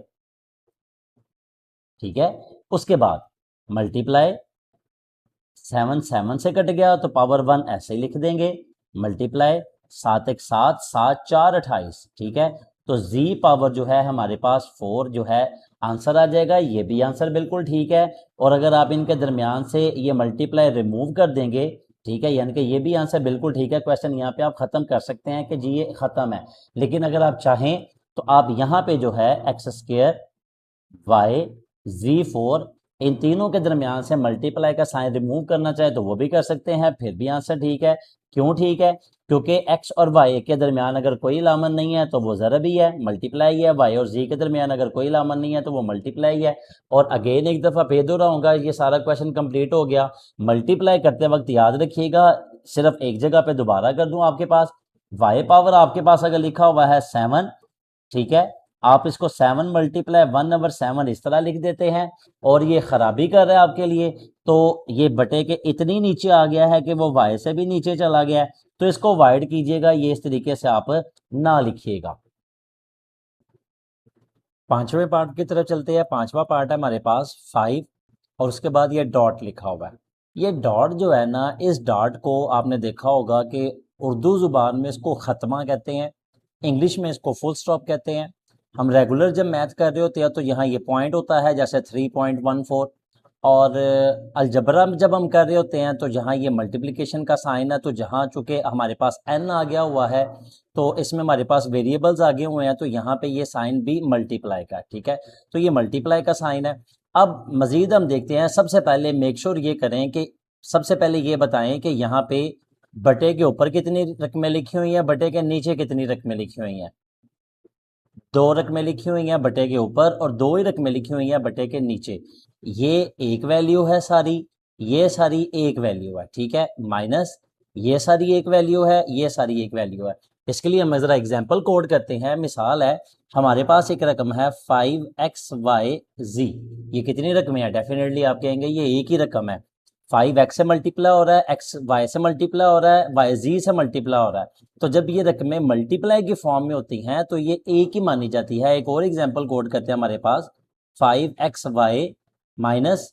ठीक है। उसके बाद मल्टीप्लाई 7 7 से कट गया तो पावर 1 ऐसे ही लिख देंगे, मल्टीप्लाई 7 1 7 7 4 28, ठीक है। तो z पावर जो है हमारे पास 4 जो है आंसर आ जाएगा, ये भी आंसर बिल्कुल ठीक है। और अगर आप इनके दरमियान से ये मल्टीप्लाई रिमूव कर देंगे, ठीक है, यानी कि ये भी आंसर बिल्कुल ठीक है। क्वेश्चन यहाँ पे आप खत्म कर सकते हैं कि जी ये खत्म है, लेकिन अगर आप चाहें तो आप यहाँ पे जो है x² y z4 इन तीनों के दरमियान से मल्टीप्लाई का साइन रिमूव करना चाहे तो वो भी कर सकते हैं, फिर भी आंसर ठीक है। क्यों ठीक है? क्योंकि x और y के दरमियान अगर कोई लामन नहीं है तो वो ज़रब ही है, मल्टीप्लाई है, y और z के दरमियान अगर कोई लामन नहीं है तो वो मल्टीप्लाई है। और अगेन एक दफ़ा फिर दोहराऊंगा, ये सारा क्वेश्चन कंप्लीट हो गया। मल्टीप्लाई करते वक्त याद रखिएगा, सिर्फ एक जगह पे दोबारा कर दूं आपके पास, y पावर आपके पास अगर लिखा हुआ है 7, ठीक है, आप इसको 7 मल्टीप्लाई 1/7 इस तरह लिख देते हैं और ये खराबी कर रहा है आपके लिए, तो ये बटे के इतनी नीचे आ गया है कि वो y से भी नीचे चला गया है, तो इसको वाइड कीजिएगा, ये इस तरीके से आप ना लिखिएगा। पांचवें पार्ट की तरफ चलते हैं। पांचवा पार्ट है हमारे पास 5 और उसके बाद ये डॉट लिखा हुआ है। ये डॉट जो है ना, इस डॉट को आपने देखा होगा कि उर्दू जुबान में इसको खत्मा कहते हैं, इंग्लिश में इसको फुल स्टॉप कहते हैं। हम रेगुलर जब मैथ कर रहे होते हैं तो यहाँ ये पॉइंट होता है जैसे 3.14, और अलजबरा जब हम कर रहे होते हैं तो जहाँ ये मल्टीप्लिकेशन का साइन है, तो जहाँ चूंकि हमारे पास n आ गया हुआ है तो इसमें हमारे पास वेरिएबल्स आगे हुए हैं, तो यहाँ पे ये साइन भी मल्टीप्लाई का, ठीक है, तो ये मल्टीप्लाई का साइन है। अब मजीद हम देखते हैं, सबसे पहले मेक श्योर ये करें कि सबसे पहले ये बताएं कि यहाँ पे बटे के ऊपर कितनी रकमें लिखी हुई हैं, बटे के नीचे कितनी रकमें लिखी हुई हैं। 2 रकमें लिखी हुई हैं बटे के ऊपर और 2 ही रकमें लिखी हुई हैं बटे के नीचे। ये एक वैल्यू है सारी, ये सारी एक वैल्यू है, ठीक है, माइनस ये सारी एक वैल्यू है, ये सारी एक वैल्यू है। इसके लिए हम जरा एग्जाम्पल कोड करते हैं। मिसाल है, हमारे पास एक रकम है 5xyz। ये कितनी रकमें हैं? डेफिनेटली आप कहेंगे ये एक ही रकम है। 5x से मल्टीप्लाई हो रहा है, x y से मल्टीप्लाई हो रहा है, y z से मल्टीप्लाई हो रहा है। तो जब ये रकमें मल्टीप्लाई की फॉर्म में होती हैं तो ये एक ही मानी जाती है। एक और एग्जाम्पल कोड करते हैं हमारे पास 5xy माइनस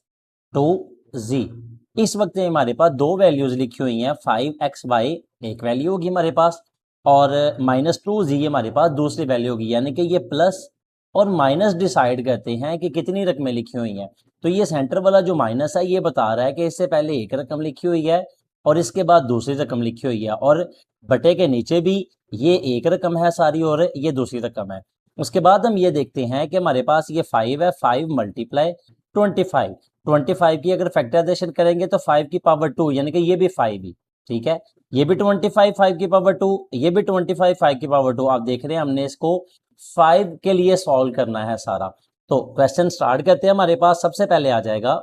2z। इस वक्त हमारे पास दो वैल्यूज लिखी हुई हैं, 5xy एक वैल्यू होगी हमारे पास और -2z हमारे पास दूसरी वैल्यू होगी। यानी कि ये प्लस और माइनस डिसाइड करते हैं कि कितनी रकमें लिखी हुई हैं। तो ये सेंटर वाला जो माइनस है ये बता रहा है कि इससे पहले एक रकम लिखी हुई है और इसके बाद दूसरी रकम लिखी हुई है, और बटे के नीचे भी ये एक रकम है सारी और ये दूसरी रकम है। उसके बाद हम ये देखते हैं कि हमारे पास ये 5 है, 5 मल्टीप्लाई 25। 25 की अगर फैक्टराइजेशन करेंगे तो 5 की पावर 2, यानी कि ये भी 5 ही, ठीक है, ये भी 25 5 की पावर 2, ये भी 25 5 की पावर 2। आप देख रहे हैं हमने इसको 5 के लिए सॉल्व करना है सारा। तो क्वेश्चन स्टार्ट करते हैं। हमारे पास सबसे पहले आ जाएगा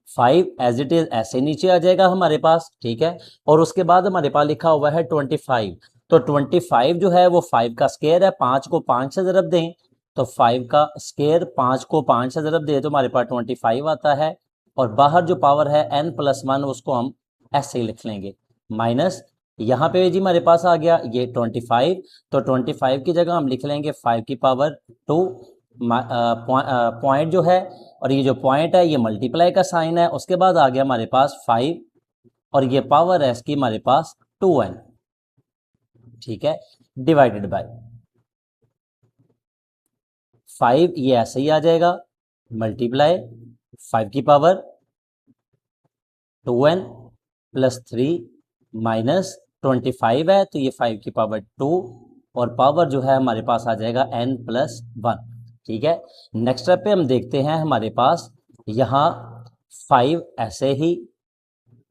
5 एज इट इज, ऐसे नीचे आ जाएगा हमारे पास, ठीक है, और उसके बाद हमारे पास लिखा हुआ है 25। तो 25 जो है वो 5 का स्क्वायर है, 5 को 5 से ज़रब दें तो 5 का स्क्वायर 5 को 5 से ज़रब दें तो हमारे पास 25 आता है, और बाहर जो पावर है n+1 उसको हम ऐसे ही लिख लेंगे, माइनस यहाँ पे जी हमारे पास आ गया ये 25। तो 25 की जगह हम लिख लेंगे 5 की पावर 2। पॉइंट जो है और ये जो पॉइंट है ये मल्टीप्लाई का साइन है। उसके बाद आ गया हमारे पास 5 और ये पावर है इसकी हमारे पास 2n, ठीक है, डिवाइडेड बाय 5, ये ऐसे ही आ जाएगा, मल्टीप्लाई 5 की पावर 2n प्लस 3 माइनस 25 है तो ये 5 की पावर 2 और पावर जो है हमारे पास आ जाएगा n+1, ठीक है। नेक्स्ट स्टेप पे हम देखते हैं हमारे पास यहाँ 5 ऐसे ही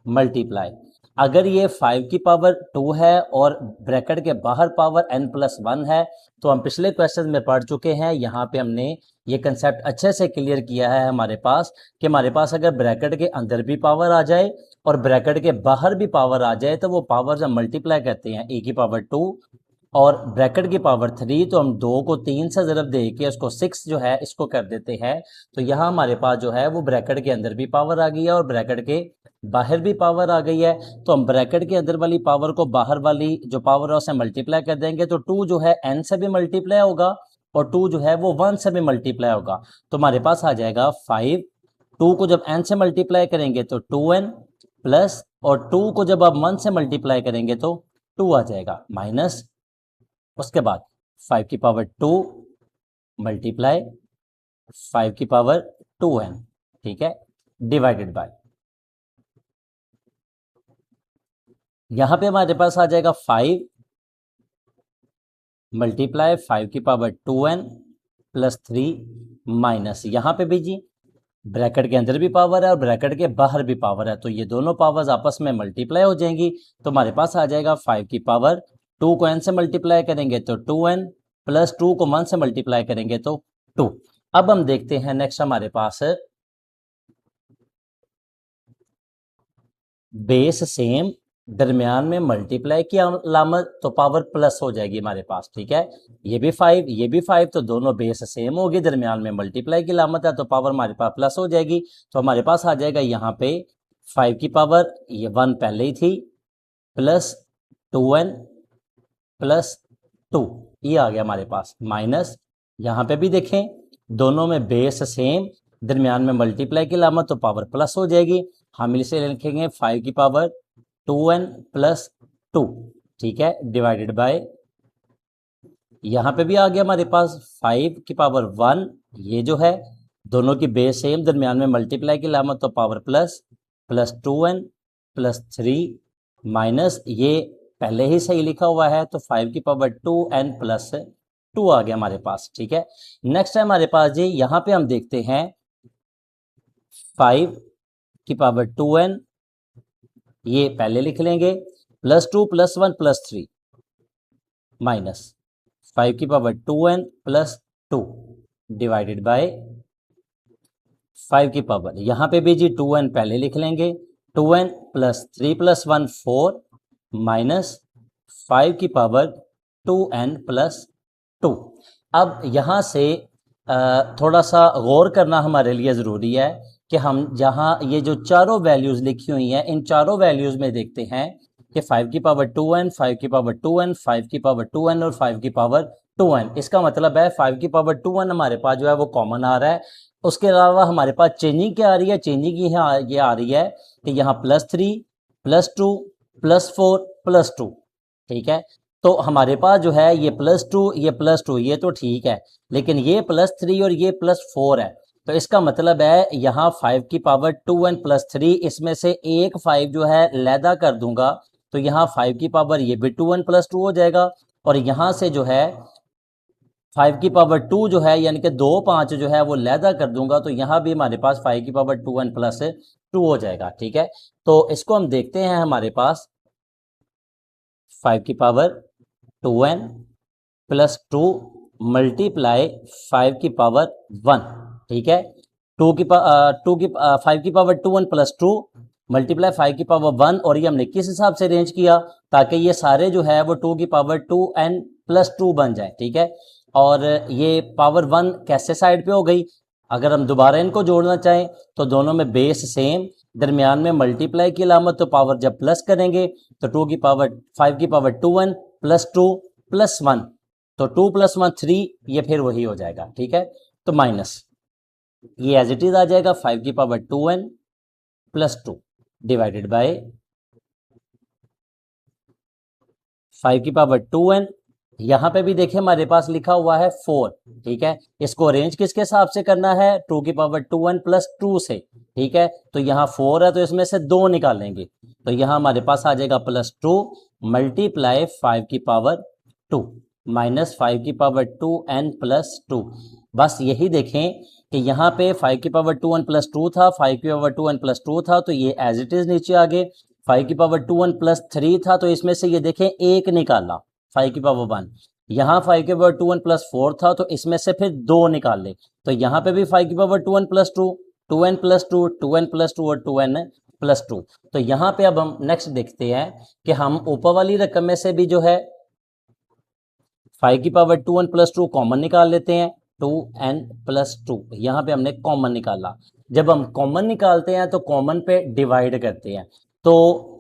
मल्टीप्लाई, अगर ये 5 की पावर 2 है और ब्रैकेट के बाहर पावर n+1 है तो हम पिछले क्वेश्चन में पढ़ चुके हैं। यहाँ पे हमने ये कंसेप्ट अच्छे से क्लियर किया है हमारे पास कि हमारे पास अगर ब्रैकेट के अंदर भी पावर आ जाए और ब्रैकेट के बाहर भी पावर आ जाए तो वो पावर जब मल्टीप्लाई करते हैं a की पावर 2 और ब्रैकेट की पावर 3 तो हम 2 को 3 से ज़रब दे के उसको 6 जो है इसको कर देते हैं। तो यहाँ हमारे पास जो है वो ब्रैकेट के अंदर भी पावर आ गई है और ब्रैकेट के बाहर भी पावर आ गई है। तो हम ब्रैकेट के अंदर वाली पावर को बाहर वाली जो पावर है उसे मल्टीप्लाई कर देंगे तो 2 जो है n से भी मल्टीप्लाई होगा और 2 जो है वो 1 से भी मल्टीप्लाई होगा। तो हमारे पास आ जाएगा 5, 2 को जब n से मल्टीप्लाई करेंगे तो 2n प्लस, और 2 को जब आप 1 से मल्टीप्लाई करेंगे तो 2 आ जाएगा, माइनस उसके बाद 5 की पावर 2 मल्टीप्लाई 5 की पावर 2n, ठीक है, डिवाइडेड बाय, यहां पे हमारे पास आ जाएगा 5 मल्टीप्लाई 5 की पावर 2n प्लस 3 माइनस, यहां पे भी जी ब्रैकेट के अंदर भी पावर है और ब्रैकेट के बाहर भी पावर है तो ये दोनों पावर्स आपस में मल्टीप्लाई हो जाएंगी। तो हमारे पास आ जाएगा 5 की पावर 2 को n से मल्टीप्लाई करेंगे तो 2n प्लस 2 को 1 से मल्टीप्लाई करेंगे तो 2। अब हम देखते हैं नेक्स्ट हमारे पास बेस सेम, दरमियान में मल्टीप्लाई की अलामत तो पावर प्लस हो जाएगी हमारे पास, ठीक है, ये भी 5 ये भी 5 तो दोनों बेस सेम होगी, दरमियान में मल्टीप्लाई की अलामत है तो पावर हमारे पास प्लस हो जाएगी। तो हमारे पास आ जाएगा यहाँ पे 5 की पावर ये 1 पहले ही थी प्लस 2n प्लस 2, ये आ गया हमारे पास, माइनस यहाँ पे भी देखें दोनों में बेस सेम, दरमियान में मल्टीप्लाई की अलामत तो पावर प्लस हो जाएगी। हम इसे लिखेंगे 5 की पावर 2n प्लस 2, ठीक है, डिवाइडेड बाय, यहाँ पे भी आ गया हमारे पास 5 की पावर 1, ये जो है दोनों की बेस सेम, दरमियान में मल्टीप्लाई की अलामत तो power plus, plus 2n plus 3 minus, ये पहले ही सही लिखा हुआ है तो 5 की पावर 2n प्लस 2 आ गया हमारे पास, ठीक है। नेक्स्ट है हमारे पास जी, यहाँ पे हम देखते हैं 5 की पावर 2n, ये पहले लिख लेंगे, प्लस 2 प्लस 1 प्लस 3 माइनस 5 की power 2n plus 2 divided bye 5 की पावर, यहाँ पे भी जी 2n पहले लिख लेंगे, 2n प्लस 3 प्लस 1 4 माइनस 5 की पावर 2n प्लस 2। अब यहाँ से थोड़ा सा गौर करना हमारे लिए ज़रूरी है कि हम जहाँ ये जो चारों वैल्यूज़ लिखी हुई हैं, इन चारों वैल्यूज़ में देखते हैं कि 5 की पावर 2n, 5 की पावर 2n, 5 की पावर 2n और 5 की पावर 2n। इसका मतलब है 5 की पावर 2n हमारे पास जो है वो कॉमन आ रहा है। उसके अलावा हमारे पास चेंजिंग क्या आ रही है? चेंजिंग यहाँ ये आ रही है कि यहाँ +3 +2 +4 +2, ठीक है। तो हमारे पास जो है ये +2 ये तो ठीक है, लेकिन ये +3 और ये +4 है। तो इसका मतलब है यहाँ 5 की पावर 2n प्लस 3, इसमें से एक 5 जो है लैदा कर दूंगा, तो यहाँ 5 की पावर ये भी 2n प्लस 2 हो जाएगा। और यहाँ से जो है 5 की पावर 2 जो है यानी कि 2 5 जो है वो लैदा कर दूंगा, तो यहाँ भी हमारे पास 5 की पावर 2n प्लस 2 हो जाएगा, ठीक है। तो इसको हम देखते हैं, हमारे पास 5 की पावर 2n प्लस 2 मल्टीप्लाई 5 की पावर 1, ठीक है। 5 की पावर 2n प्लस 2 मल्टीप्लाई 5 की पावर 1, और ये हमने किस हिसाब से अरेंज किया ताकि ये सारे जो है वो 2 की पावर 2n प्लस 2 बन जाए, ठीक है। और ये पावर 1 कैसे साइड पे हो गई? अगर हम दोबारा इनको जोड़ना चाहें तो दोनों में बेस सेम, दरमियान में मल्टीप्लाई की अलामत, तो पावर जब प्लस करेंगे तो 2 की पावर 5 की पावर 2n प्लस 2 प्लस 1, तो 2 + 1 3, ये फिर वही हो जाएगा, ठीक है। तो माइनस ये एज इट इज आ जाएगा 5 की power 2n plus 2 divided bye 5 की पावर 2n। यहाँ पे भी देखिए हमारे पास लिखा हुआ है 4, ठीक है। इसको अरेंज किसके हिसाब से करना है? 2 की पावर 2n प्लस 2 से, ठीक है। तो यहाँ 4 है तो इसमें से 2 निकालेंगे, तो यहाँ हमारे पास आ जाएगा +2 मल्टीप्लाई 5 की पावर 2 माइनस 5 की पावर 2n प्लस 2। बस यही देखें कि यहाँ पे 5 की पावर 2n प्लस 2 था, 5 की पावर 2n प्लस 2 था, तो ये एज इट इज नीचे आ गए। 5 की पावर 2n प्लस 3 था, तो इसमें से ये देखें एक निकाला 5 की पावर 1। यहाँ 5 की पावर 2n प्लस 4 था, तो इसमें से फिर 2 निकाल ले, तो यहाँ पे भी 5 की power 2n plus 2, 2n plus 2, 2n plus 2 और 2n प्लस 2। तो यहाँ पे अब हम नेक्स्ट देखते हैं कि हम ऊपर वाली रकम में से भी जो है 5 की पावर 2n प्लस 2 कॉमन निकाल लेते हैं, 2n प्लस 2 यहाँ पे हमने कॉमन निकाला। जब हम कॉमन निकालते हैं तो कॉमन पे डिवाइड करते हैं, तो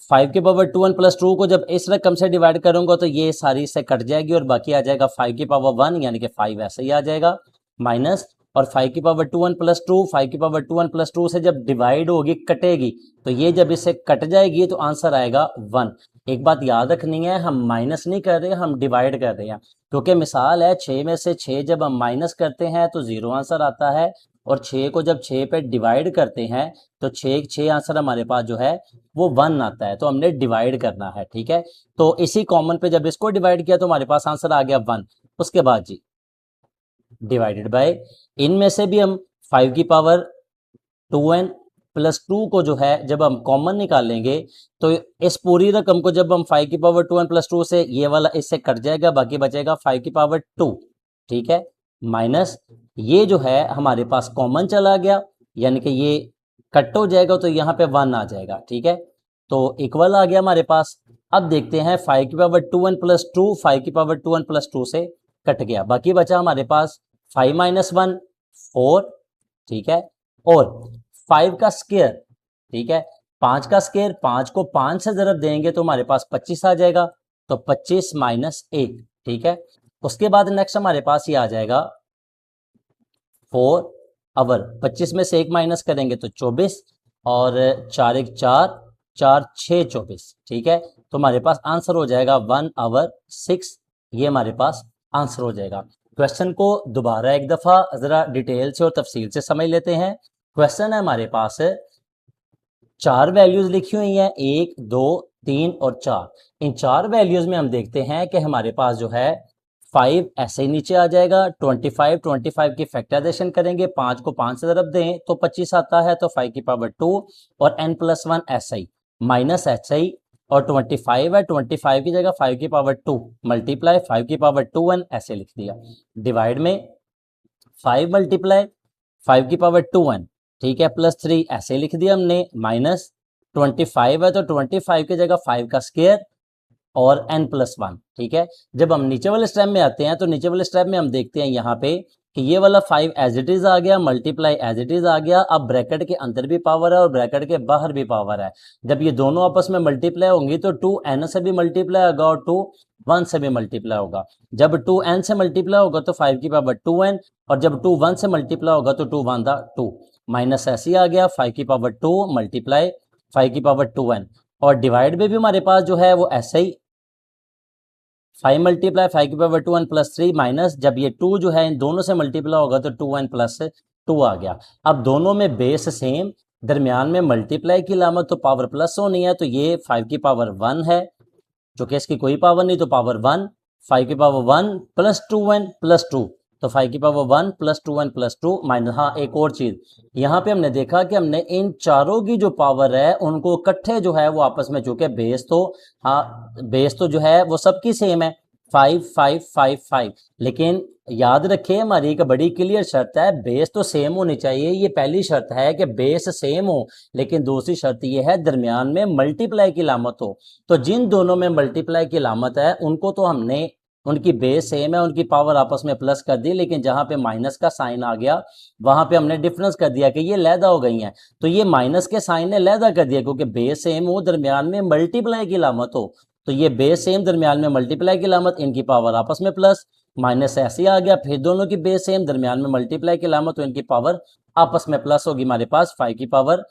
5 की पावर 2n प्लस 2 को जब इस रकम से डिवाइड करूंगा तो ये सारी से कट जाएगी और बाकी आ जाएगा 5 की पावर 1, यानी कि 5 ऐसे ही आ जाएगा, माइनस, और 5 की पावर 2n प्लस 2, 5 की पावर 2n प्लस 2 से जब डिवाइड होगी कटेगी, तो ये जब इससे कट जाएगी तो आंसर आएगा 1। एक बात याद रखनी है, हम माइनस नहीं कर रहे, हम डिवाइड कर रहे हैं, क्योंकि मिसाल है 6 में से 6 जब हम माइनस करते हैं तो 0 आंसर आता है, और 6 को जब 6 पे डिवाइड करते हैं तो 6 आंसर हमारे पास जो है वो 1 आता है, तो हमने डिवाइड करना है, ठीक है। तो इसी कॉमन पे जब इसको डिवाइड किया तो हमारे पास आंसर आ गया 1। उसके बाद जी डिवाइडेड बाय, इनमें से भी हम 5 की पावर 2n प्लस 2 को जो है जब हम कॉमन निकालेंगे तो इस पूरी रकम को जब हम 5 की पावर 2n प्लस 2 से, ये वाला इससे कट जाएगा, बाकी बचेगा 5 की पावर 2, ठीक है, माइनस ये जो है हमारे पास कॉमन चला गया, यानी कि ये कट हो जाएगा तो यहाँ पे 1 आ जाएगा, ठीक है। तो इक्वल आ गया हमारे पास। अब देखते हैं 5 की पावर 2n प्लस 2, 5 की पावर 2n प्लस 2 से कट गया, बाकी बचा हमारे पास 5 माइनस 1 4, ठीक है, और 5 का स्क्वायर, ठीक है, 5 का स्क्वायर, 5 को 5 से जरब देंगे तो हमारे पास 25 आ जाएगा, तो 25 माइनस 1, ठीक है। उसके बाद नेक्स्ट हमारे पास ये आ जाएगा 4 आवर, 25 में से 1 माइनस करेंगे तो 24, और 4 1 4, 4 6 24, ठीक है। तो हमारे पास आंसर हो जाएगा 1 आवर 6, ये हमारे पास आंसर हो जाएगा। क्वेश्चन को दोबारा एक दफा जरा डिटेल से और तफसील से समझ लेते हैं। क्वेश्चन है हमारे पास 4 वैल्यूज लिखी हुई हैं, 1 2 3 और 4। इन 4 वैल्यूज में हम देखते हैं कि हमारे पास जो है 5 ऐसे ही नीचे आ जाएगा, 25 की फैक्टराइजेशन करेंगे, 5 को 5 से ज़रब दें तो 25 आता है, तो 5 की पावर 2 और n प्लस 1 ऐसा ही माइनस ऐसा ही, और 25 है, 25 की जगह 5 की पावर 2 मल्टीप्लाई 5 की पावर 2n ऐसे लिख दिया, डिवाइड में 5 मल्टीप्लाई 5 की पावर 2n, ठीक है, प्लस 3 ऐसे लिख दिया हमने, माइनस 25 है तो 25 की जगह 5 का स्क्वायर और n प्लस 1, ठीक है। जब हम नीचे वाले स्टेप में आते हैं तो नीचे वाले स्टेप में हम देखते हैं यहाँ पे कि ये वाला 5 एज इट इज आ गया, मल्टीप्लाई एज इट इज आ गया। अब ब्रैकेट के अंदर भी पावर है और ब्रैकेट के बाहर भी पावर है। जब ये दोनों आपस में मल्टीप्लाई होंगी तो 2n से भी मल्टीप्लाई होगा और 2 1 से भी मल्टीप्लाई होगा। जब 2n से मल्टीप्लाई होगा तो 5 की पावर 2n, और जब 2 1 से मल्टीप्लाई होगा तो 2 1 2, माइनस ऐसे ही आ गया 5 की पावर 2 मल्टीप्लाई 5 की पावर 2n, और डिवाइड में भी हमारे पास जो है वो ऐसे ही 5 मल्टीप्लाई 5 की पावर 2n प्लस 3, माइनस जब ये 2 जो है इन दोनों से मल्टीप्लाई होगा तो 2n प्लस 2 आ गया। अब दोनों में बेस सेम, दरमियान में मल्टीप्लाई की अलामत तो पावर प्लस होनी है, तो ये 5 की पावर 1 है जो कि इसकी कोई पावर नहीं, तो पावर 1, 5 की पावर 1 प्लस 2n प्लस 2, तो 5 की power 1 plus 2n plus 2 minus. हाँ, एक और चीज यहाँ पे हमने देखा कि हमने इन चारों की जो पावर है उनको इकट्ठे जो है वो आपस में, चूंकि बेस तो, हाँ बेस तो जो है वो सबकी सेम है 5 5 5 5, लेकिन याद रखिए हमारी एक बड़ी क्लियर शर्त है, बेस तो सेम होनी चाहिए, ये पहली शर्त है कि बेस सेम हो, लेकिन दूसरी शर्त ये है दरमियान में मल्टीप्लाई की अलामत हो। तो जिन दोनों में मल्टीप्लाई की अलामत है उनको तो हमने, उनकी बेस सेम है, उनकी पावर आपस में प्लस कर दी, लेकिन जहां पे माइनस का साइन आ गया वहां पे हमने डिफरेंस कर दिया कि ये लैदा हो गई हैं। तो ये माइनस के साइन ने लैदा कर दिया, क्योंकि बेस सेम हो दरमियान में मल्टीप्लाई की अलामत हो, तो ये बेस सेम दरमियान में मल्टीप्लाई की अलामत, इनकी पावर आपस में प्लस, माइनस ऐसे ही आ गया, फिर दोनों की बेस सेम दरमियान में मल्टीप्लाई की अलामत, तो इनकी पावर आपस में प्लस होगी। हमारे पास 5 की पावर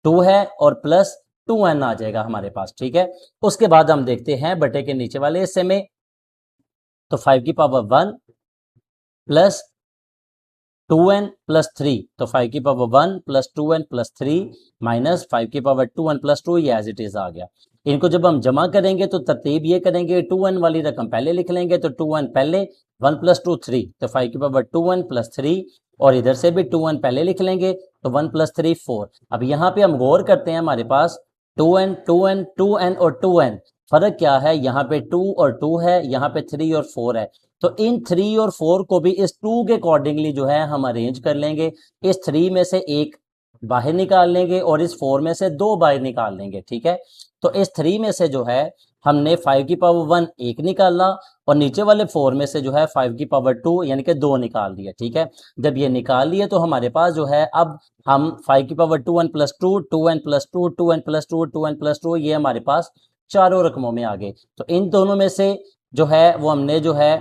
2 है और प्लस 2n आ जाएगा हमारे पास, ठीक है। उसके बाद हम देखते हैं बटे के नीचे वाले हिस्से में, तो 5 की पावर 1 प्लस 2n प्लस 3, तो 5 की power 1 plus 2n plus 3 minus 5 की पावर 2n प्लस 2, ये एज इट इज आ गया। इनको जब हम जमा करेंगे तो तरतीब ये करेंगे, 2n वाली रकम पहले लिख लेंगे, तो 2n पहले, 1 प्लस 2 3, तो 5 की पावर 2n प्लस 3, और इधर से भी 2n पहले लिख लेंगे, तो 1 प्लस 3 4। अब यहाँ पे हम गौर करते हैं, हमारे पास 2n 2n 2n और 2n, फर्क क्या है, यहाँ पे 2 और 2 है, यहाँ पे 3 और 4 है, तो इन 3 और 4 को भी इस 2 के अकॉर्डिंगली जो है हम अरेंज कर लेंगे। इस 3 में से एक बाहर निकाल लेंगे और इस 4 में से 2 बाहर निकाल लेंगे, ठीक है। तो इस 3 में से जो है हमने 5 की पावर 1 एक निकाला, और नीचे वाले 4 में से जो है 5 की पावर 2 यानी कि 2 निकाल दिया, ठीक है। जब ये निकाल लिए तो हमारे पास जो है, अब हम 5 की power 2n plus 2 2n plus 2 2n plus 2 2n plus 2, ये हमारे पास चारों रकमों में आ गए। तो इन दोनों में से जो है वो हमने जो है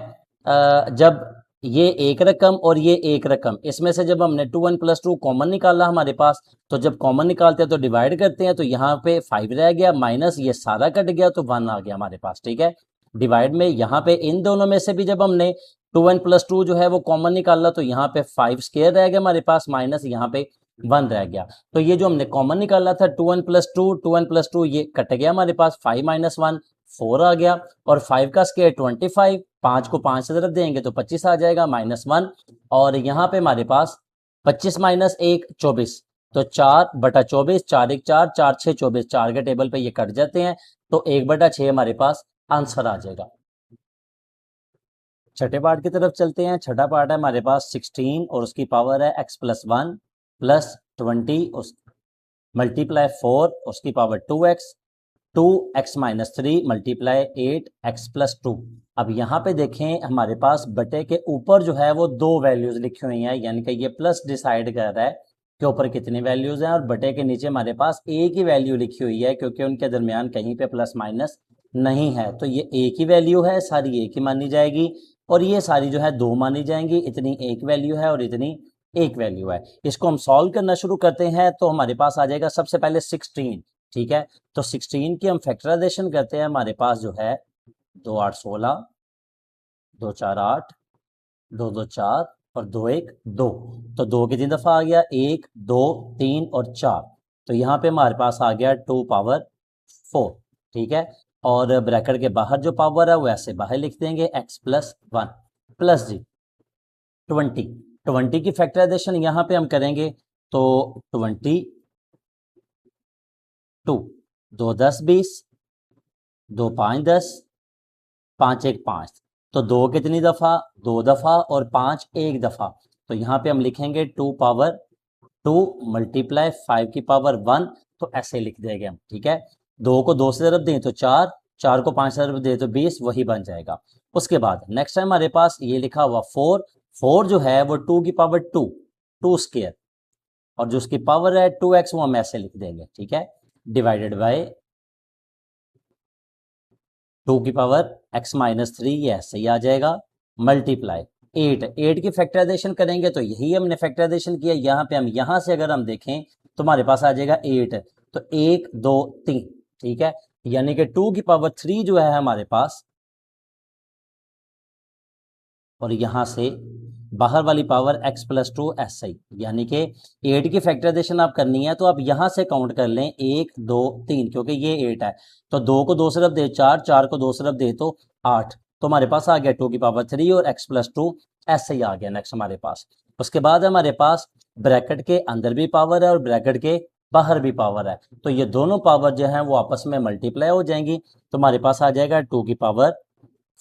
जब ये एक रकम और ये एक रकम, इसमें से जब हमने 2n प्लस 2 कॉमन निकाला हमारे पास, तो जब कॉमन निकालते हैं तो डिवाइड करते हैं, तो यहाँ पे 5 रह गया, माइनस ये सारा कट गया तो 1 आ गया हमारे पास, ठीक है। डिवाइड में यहाँ पे इन दोनों में से भी जब हमने 2n प्लस 2 जो है वो कॉमन निकाला, तो यहाँ पे 5 स्क्वायर रह गया हमारे पास, माइनस यहाँ पे 1 रह गया। तो ये जो हमने कॉमन निकाला था 2n प्लस 2 2n प्लस 2, ये कट गया हमारे पास, 5 माइनस 1 4 आ गया, और 5 का स्क्वायर 25, 5 को 5 से तरफ देंगे तो 25 आ जाएगा, माइनस 1, और यहाँ पे हमारे पास 25 माइनस 1 24, तो 4/24, 4 1 4 4 6 24, 4 के टेबल पे ये कट जाते हैं, तो 1/6 हमारे पास आंसर आ जाएगा। छठे पार्ट की तरफ चलते हैं। छठा पार्ट है हमारे पास 16 और उसकी पावर है x प्लस 1 प्लस 20 उस मल्टीप्लाई 4 उसकी power 2x 2x minus 3 multiply 8x plus 2। अब यहाँ पे देखें हमारे पास बटे के ऊपर जो है वो 2 वैल्यूज लिखी हुई हैं, यानी कि ये प्लस डिसाइड कर रहा है कि ऊपर कितनी वैल्यूज हैं, और बटे के नीचे हमारे पास एक ही वैल्यू लिखी हुई है, क्योंकि उनके दरमियान कहीं पे प्लस माइनस नहीं है, तो ये एक ही वैल्यू है, सारी एक ही मानी जाएगी, और ये सारी जो है 2 मानी जाएंगी, इतनी एक वैल्यू है और इतनी एक वैल्यू है। इसको हम सॉल्व करना शुरू करते हैं, तो हमारे पास आ जाएगा सबसे पहले 16, ठीक है। तो 16 की हम फैक्टराइजेशन करते हैं, हमारे पास जो है 2 8 16, 2 4 8, 2 2 4 और 2 1 2, तो 2 कितनी दफा आ गया, 1 2 3 और 4, तो यहाँ पे हमारे पास आ गया 2 पावर 4, ठीक है। और ब्रैकेट के बाहर जो पावर है वो ऐसे बाहर लिख देंगे, x प्लस 1 प्लस जी 20 की फैक्टराइजेशन यहाँ पे हम करेंगे, तो 22 2 10 20, 2 5 10, 5 1 5, तो 2 कितनी दफा, 2 दफा, और 5 एक दफा, तो यहाँ पे हम लिखेंगे 2 पावर 2 मल्टीप्लाई 5 की पावर 1, तो ऐसे लिख देंगे हम, ठीक है। 2 को 2 से ज़रब दें तो 4, 4 को 5 से ज़रब दें तो 20, वही बन जाएगा। उसके बाद नेक्स्ट है हमारे पास ये लिखा हुआ 4, 4 जो है वो 2 की पावर 2, 2 स्क्वायर, और जो उसकी पावर है 2x, वो हम ऐसे लिख देंगे, ठीक है, डिवाइडेड बाय 2 की पावर x माइनस 3, ये ऐसे ही आ जाएगा, मल्टीप्लाई 8, 8 की फैक्टराइजेशन करेंगे तो यही हमने फैक्टराइजेशन किया। यहाँ पे हम यहाँ से अगर हम देखें तो हमारे पास आ जाएगा 8, तो 1 2 3, ठीक है, यानी कि 2 की पावर 3 जो है हमारे पास, और यहाँ से बाहर वाली पावर x प्लस 2 ऐसे ही, यानी कि 8 की फैक्टराइजेशन आप करनी है तो आप यहाँ से काउंट कर लें 1 2 3, क्योंकि ये 8 है, तो 2 को 2 से रब दे 4, 4 को 2 से रब दे तो 8, तो हमारे पास आ गया 2 की पावर 3 और x प्लस 2 ऐसे ही आ गया नेक्स्ट हमारे पास। उसके बाद हमारे पास ब्रैकेट के अंदर भी पावर है और ब्रैकेट के बाहर भी पावर है, तो ये दोनों पावर जो है वो आपस में मल्टीप्लाई हो जाएंगी, तो हमारे पास आ जाएगा 2 की पावर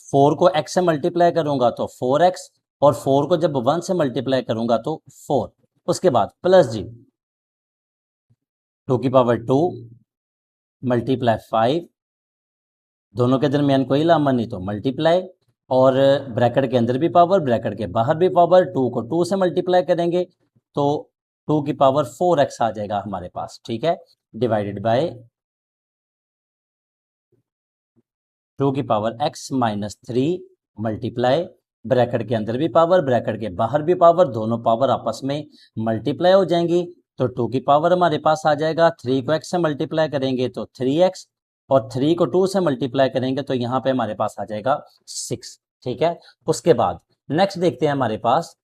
4 को x से मल्टीप्लाई करूंगा तो 4x, और 4 को जब 1 से मल्टीप्लाई करूंगा तो 4। उसके बाद प्लस जी 2 की पावर 2 मल्टीप्लाई 5, दोनों के दरमियान कोई लामा नहीं तो मल्टीप्लाई, और ब्रैकेट के अंदर भी पावर, ब्रैकेट के बाहर भी पावर, 2 को 2 से मल्टीप्लाई करेंगे तो 2 की पावर 4x आ जाएगा हमारे पास, ठीक है, डिवाइडेड बाय 2 की power x minus 3 multiply, bracket के अंदर भी पावर, ब्रैकेट के बाहर भी पावर, दोनों पावर आपस में मल्टीप्लाई हो जाएंगी, तो 2 की पावर हमारे पास आ जाएगा, 3 को x से मल्टीप्लाई करेंगे तो 3x, और 3 को 2 से मल्टीप्लाई करेंगे तो यहाँ पे हमारे पास आ जाएगा 6, ठीक है। उसके बाद नेक्स्ट देखते हैं हमारे पास,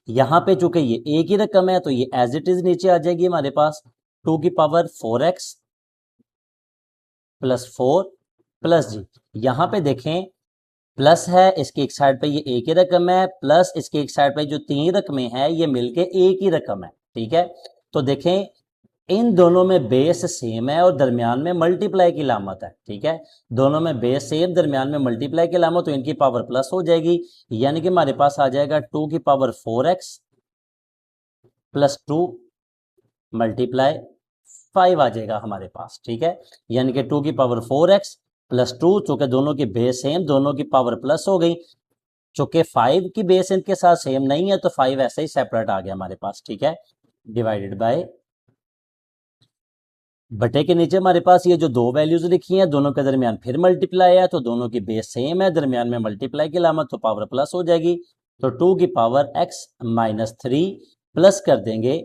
यहाँ पे चूंकि ये एक ही रकम है तो ये एज इट इज नीचे आ जाएगी हमारे पास, 2 की पावर 4x प्लस 4 प्लस जी, यहाँ पे देखें प्लस है, इसकी एक साइड पे ये एक ही रकम है, प्लस इसकी एक साइड पे जो 3 रकमें हैं ये मिलके एक ही रकम है, ठीक है। तो देखें इन दोनों में बेस सेम है और दरमियान में मल्टीप्लाई की लामत है, ठीक है, दोनों में बेस सेम, दरमियान में मल्टीप्लाई की लामत, तो इनकी पावर प्लस हो जाएगी, यानी कि हमारे पास आ जाएगा 2 की पावर 4x प्लस 2 मल्टीप्लाई 5 आ जाएगा हमारे पास, ठीक है, यानी कि 2 की पावर 4x प्लस 2, चूंकि दोनों की बेस सेम, दोनों की पावर प्लस हो गई, चूंकि 5 की बेस इनके साथ सेम नहीं है तो 5 ऐसे ही सेपरेट आ गया हमारे पास, ठीक है, डिवाइडेड बाय बटे के नीचे हमारे पास ये जो दो वैल्यूज लिखी हैं दोनों के दरमियान फिर मल्टीप्लाई है, तो दोनों की बेस सेम है, दरमियान में मल्टीप्लाई की लामत, तो पावर प्लस हो जाएगी, तो 2 की पावर x माइनस 3 प्लस कर देंगे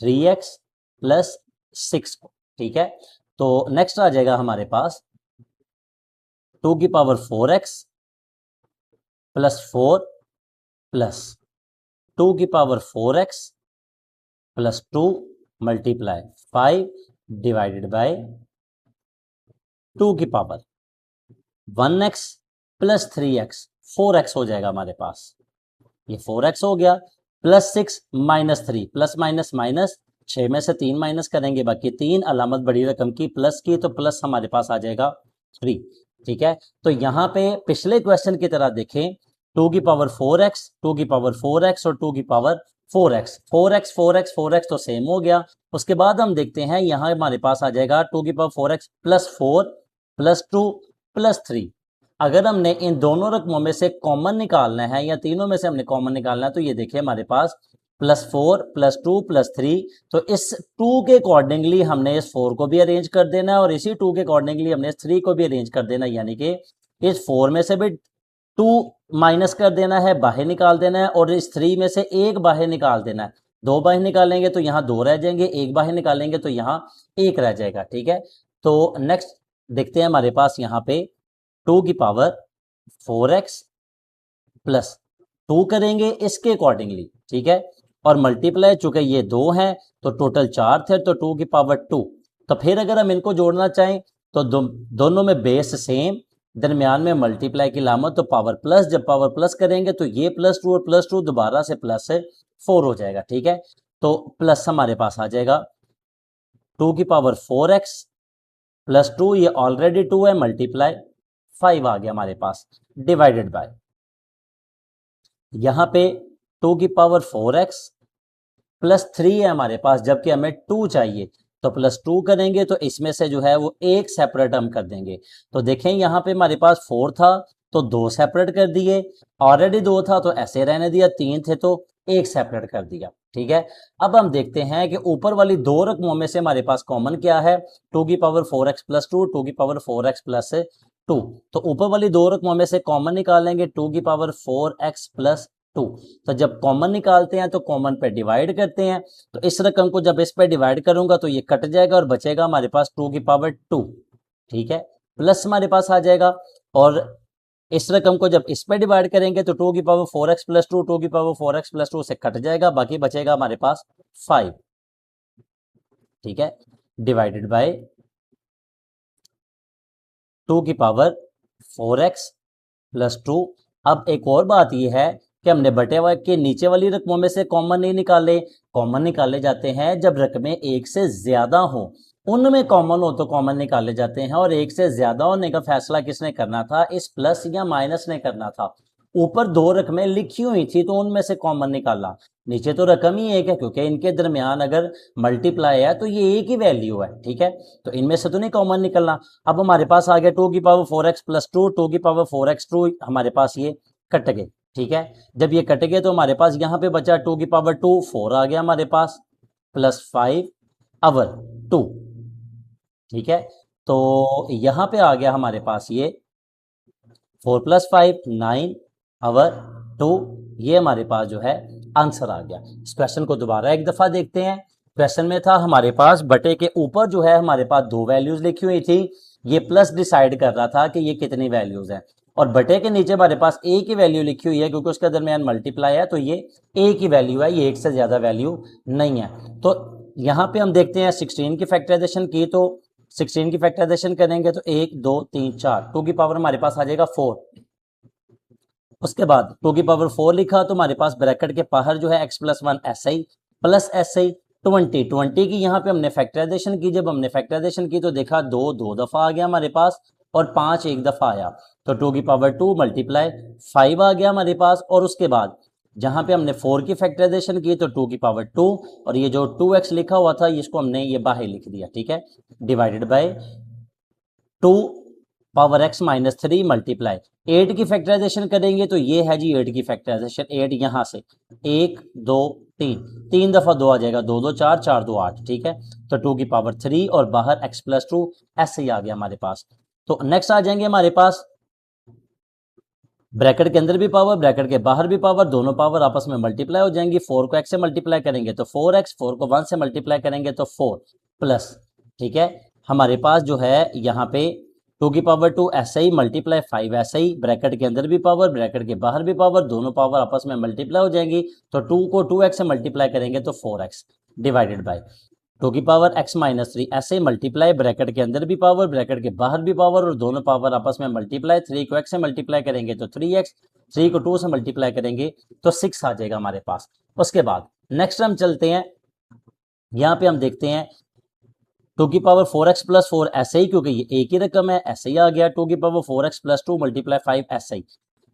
3x प्लस 6 को, ठीक है। तो नेक्स्ट आ जाएगा हमारे पास 2 की पावर 4x प्लस 4 प्लस 2 की power 4x plus 2 multiply 5 divided by 2 की power 1x plus 3x, 4x हो जाएगा हमारे पास, ये 4x हो गया, plus 6 minus 3, plus minus minus, 6 में से 3 माइनस करेंगे, बाकी 3, अलामत बड़ी रकम की प्लस की, तो प्लस हमारे पास आ जाएगा 3, ठीक है। तो यहाँ पे पिछले क्वेश्चन की तरह देखें, 2 की पावर 4x, 2 की पावर 4x और 2 की power 4x, 4x 4x 4x तो सेम हो गया। उसके बाद हम देखते हैं यहाँ हमारे पास आ जाएगा 2 की power 4x plus 4 plus 2 plus 3। अगर हमने इन दोनों रकमों में से कॉमन निकालना है या तीनों में से हमने कॉमन निकालना है, तो ये देखिए हमारे पास प्लस 4 प्लस 2 प्लस 3, तो इस 2 के अकॉर्डिंगली हमने इस 4 को भी अरेंज कर देना है और इसी 2 के अकॉर्डिंगली हमने इस 3 को भी अरेंज कर देना है, यानी कि इस 4 में से भी 2 माइनस कर देना है, बाहर निकाल देना है, और इस 3 में से एक बाहर निकाल देना है, 2 बाहर निकालेंगे तो यहाँ 2 रह जाएंगे, एक बाहर निकालेंगे तो यहाँ 1 रह जाएगा, ठीक है। तो नेक्स्ट देखते हैं हमारे पास यहाँ पे 2 की पावर 4x प्लस 2 करेंगे इसके अकॉर्डिंगली, ठीक है, और मल्टीप्लाई, चूंकि ये 2 हैं तो टोटल 4 थे, तो 2 की पावर 2, तो फिर अगर हम इनको जोड़ना चाहें तो दोनों में बेस सेम, दरमियान में मल्टीप्लाई की लामत, तो पावर प्लस, जब पावर प्लस करेंगे तो ये प्लस 2 और प्लस 2 दोबारा से प्लस 4 हो जाएगा, ठीक है। तो प्लस हमारे पास आ जाएगा 2 की पावर 4x प्लस 2, ये ऑलरेडी 2 है, मल्टीप्लाई 5 आ गया हमारे पास, डिवाइडेड बाय यहाँ पे टू की पावर 4x प्लस 3 है हमारे पास, जबकि हमें 2 चाहिए, तो प्लस 2 करेंगे तो इसमें से जो है वो एक सेपरेट हम कर देंगे। तो देखें यहाँ पे हमारे पास 4 था तो 2 सेपरेट कर दिए, ऑलरेडी 2 था तो ऐसे रहने दिया, 3 थे तो एक सेपरेट कर दिया। ठीक है, अब हम देखते हैं कि ऊपर वाली दो रकमों में से हमारे पास कॉमन क्या है, टू की पावर 4x प्लस 2, टू की पावर 4x प्लस 2। तो ऊपर वाली दो रकमों में से कॉमन निकालेंगे, टू की पावर 4x प्लस 2। तो जब कॉमन निकालते हैं तो कॉमन पे डिवाइड करते हैं, तो इस रकम को जब इस पे डिवाइड करूंगा तो ये कट जाएगा और बचेगा हमारे पास 2 की पावर 2। ठीक है, प्लस हमारे पास आ जाएगा, और इस रकम को जब इस पे डिवाइड करेंगे तो 2 की पावर 4x प्लस 2, 2 की पावर 4x प्लस 2 से कट जाएगा, बाकी बचेगा हमारे पास 5। ठीक है, डिवाइडेड बाय 2 की पावर 4x प्लस 2। अब एक और बात यह है कि हमने बटे हुए के नीचे वाली रकमों में से कॉमन नहीं निकाले, कॉमन निकाले जाते हैं जब रकमें एक से ज्यादा हो, उनमें कॉमन हो तो कॉमन निकाले जाते हैं, और एक से ज्यादा होने का फैसला किसने करना था, इस प्लस या माइनस ने करना था। ऊपर दो रकमें लिखी हुई थी तो उनमें से कॉमन निकाला, नीचे तो रकम ही एक है क्योंकि इनके दरमियान अगर मल्टीप्लाई है तो ये एक ही वैल्यू है। ठीक है, तो इनमें से तो नहीं कॉमन निकलना। अब हमारे पास आ गया 2 की पावर 4x प्लस 2, 2 की पावर 4x 2 हमारे पास ये कट गए। ठीक है, जब ये कट गए तो हमारे पास यहाँ पे बचा 2 की पावर 2, 4 आ गया हमारे पास, प्लस 5 अवर 2। ठीक है, तो यहाँ पे आ गया हमारे पास ये 4 प्लस 5 9 अवर 2, ये हमारे पास जो है आंसर आ गया। इस क्वेश्चन को दोबारा एक दफा देखते हैं। क्वेश्चन में था हमारे पास बटे के ऊपर जो है हमारे पास दो वैल्यूज लिखी हुई थी, ये प्लस डिसाइड कर रहा था कि ये कितनी वैल्यूज हैं, और बटे के नीचे हमारे पास एक ही वैल्यू लिखी हुई है क्योंकि उसके दरमियान मल्टीप्लाई है, तो ये एक ही वैल्यू है, ये एक से ज्यादा वैल्यू नहीं है। तो यहाँ पे हम देखते हैं 16 की फैक्टराइजेशन की, तो 16 की फैक्टराइजेशन करेंगे तो 1 2 3 4, 2 की पावर हमारे पास आ जाएगा 4। उसके बाद 2 की पावर 4 लिखा तो हमारे पास ब्रैकेट के बाहर जो है x plus 1 SI plus SI 20 की यहाँ पे हमने फैक्टराइजेशन की। जब हमने फैक्टराइजेशन की तो देखा 2 दो दफा आ गया हमारे पास और 5 एक दफा आया, तो 2 की पावर 2 मल्टीप्लाई 5 आ गया हमारे पास। और उसके बाद जहां पे हमने 4 की फैक्टराइजेशन की तो 2 की पावर 2, और ये जो 2x लिखा हुआ था इसको हमने ये बाहर लिख दिया। ठीक है, divided by 2 power x minus 3 multiply 8 की फैक्टराइजेशन करेंगे तो ये है जी 8 की फैक्टराइजेशन। 8 यहां से 1 2 3, 3 दफा 2 आ जाएगा, 2 2 4 4 2 8। ठीक है, तो 2 की पावर 3 और बाहर x प्लस 2 ऐसे ही आ गया हमारे पास। तो नेक्स्ट आ जाएंगे हमारे पास ब्रैकेट के अंदर भी पावर ब्रैकेट के बाहर भी पावर, दोनों पावर आपस में मल्टीप्लाई हो जाएंगी। 4 को x से मल्टीप्लाई करेंगे तो 4x, 4 को 1 से मल्टीप्लाई करेंगे तो 4 प्लस। ठीक है, हमारे पास जो है यहाँ पे 2 की पावर 2 ऐसे ही मल्टीप्लाई 5 ऐसे ही, ब्रैकेट के अंदर भी पावर ब्रैकेट के बाहर भी पावर, दोनों पावर आपस में मल्टीप्लाई हो जाएंगी। तो 2 को 2x से मल्टीप्लाई करेंगे तो 4x डिवाइडेड बाय 2 की पावर x माइनस 3 ऐसे मल्टीप्लाई, ब्रैकेट के अंदर भी पावर ब्रैकेट के बाहर भी पावर, और दोनों पावर आपस में मल्टीप्लाई। 3 को x से मल्टीप्लाई करेंगे तो 3x, 3 को 2 से मल्टीप्लाई करेंगे तो 6 आ जाएगा हमारे पास। उसके बाद नेक्स्ट हम चलते हैं, यहाँ पे हम देखते हैं 2 की पावर 4x प्लस 4 ऐसे ही, क्योंकि ये एक ही रकम है ऐसे ही आ गया। 2 की पावर 4x प्लस 2 मल्टीप्लाई 5 ऐसे ही,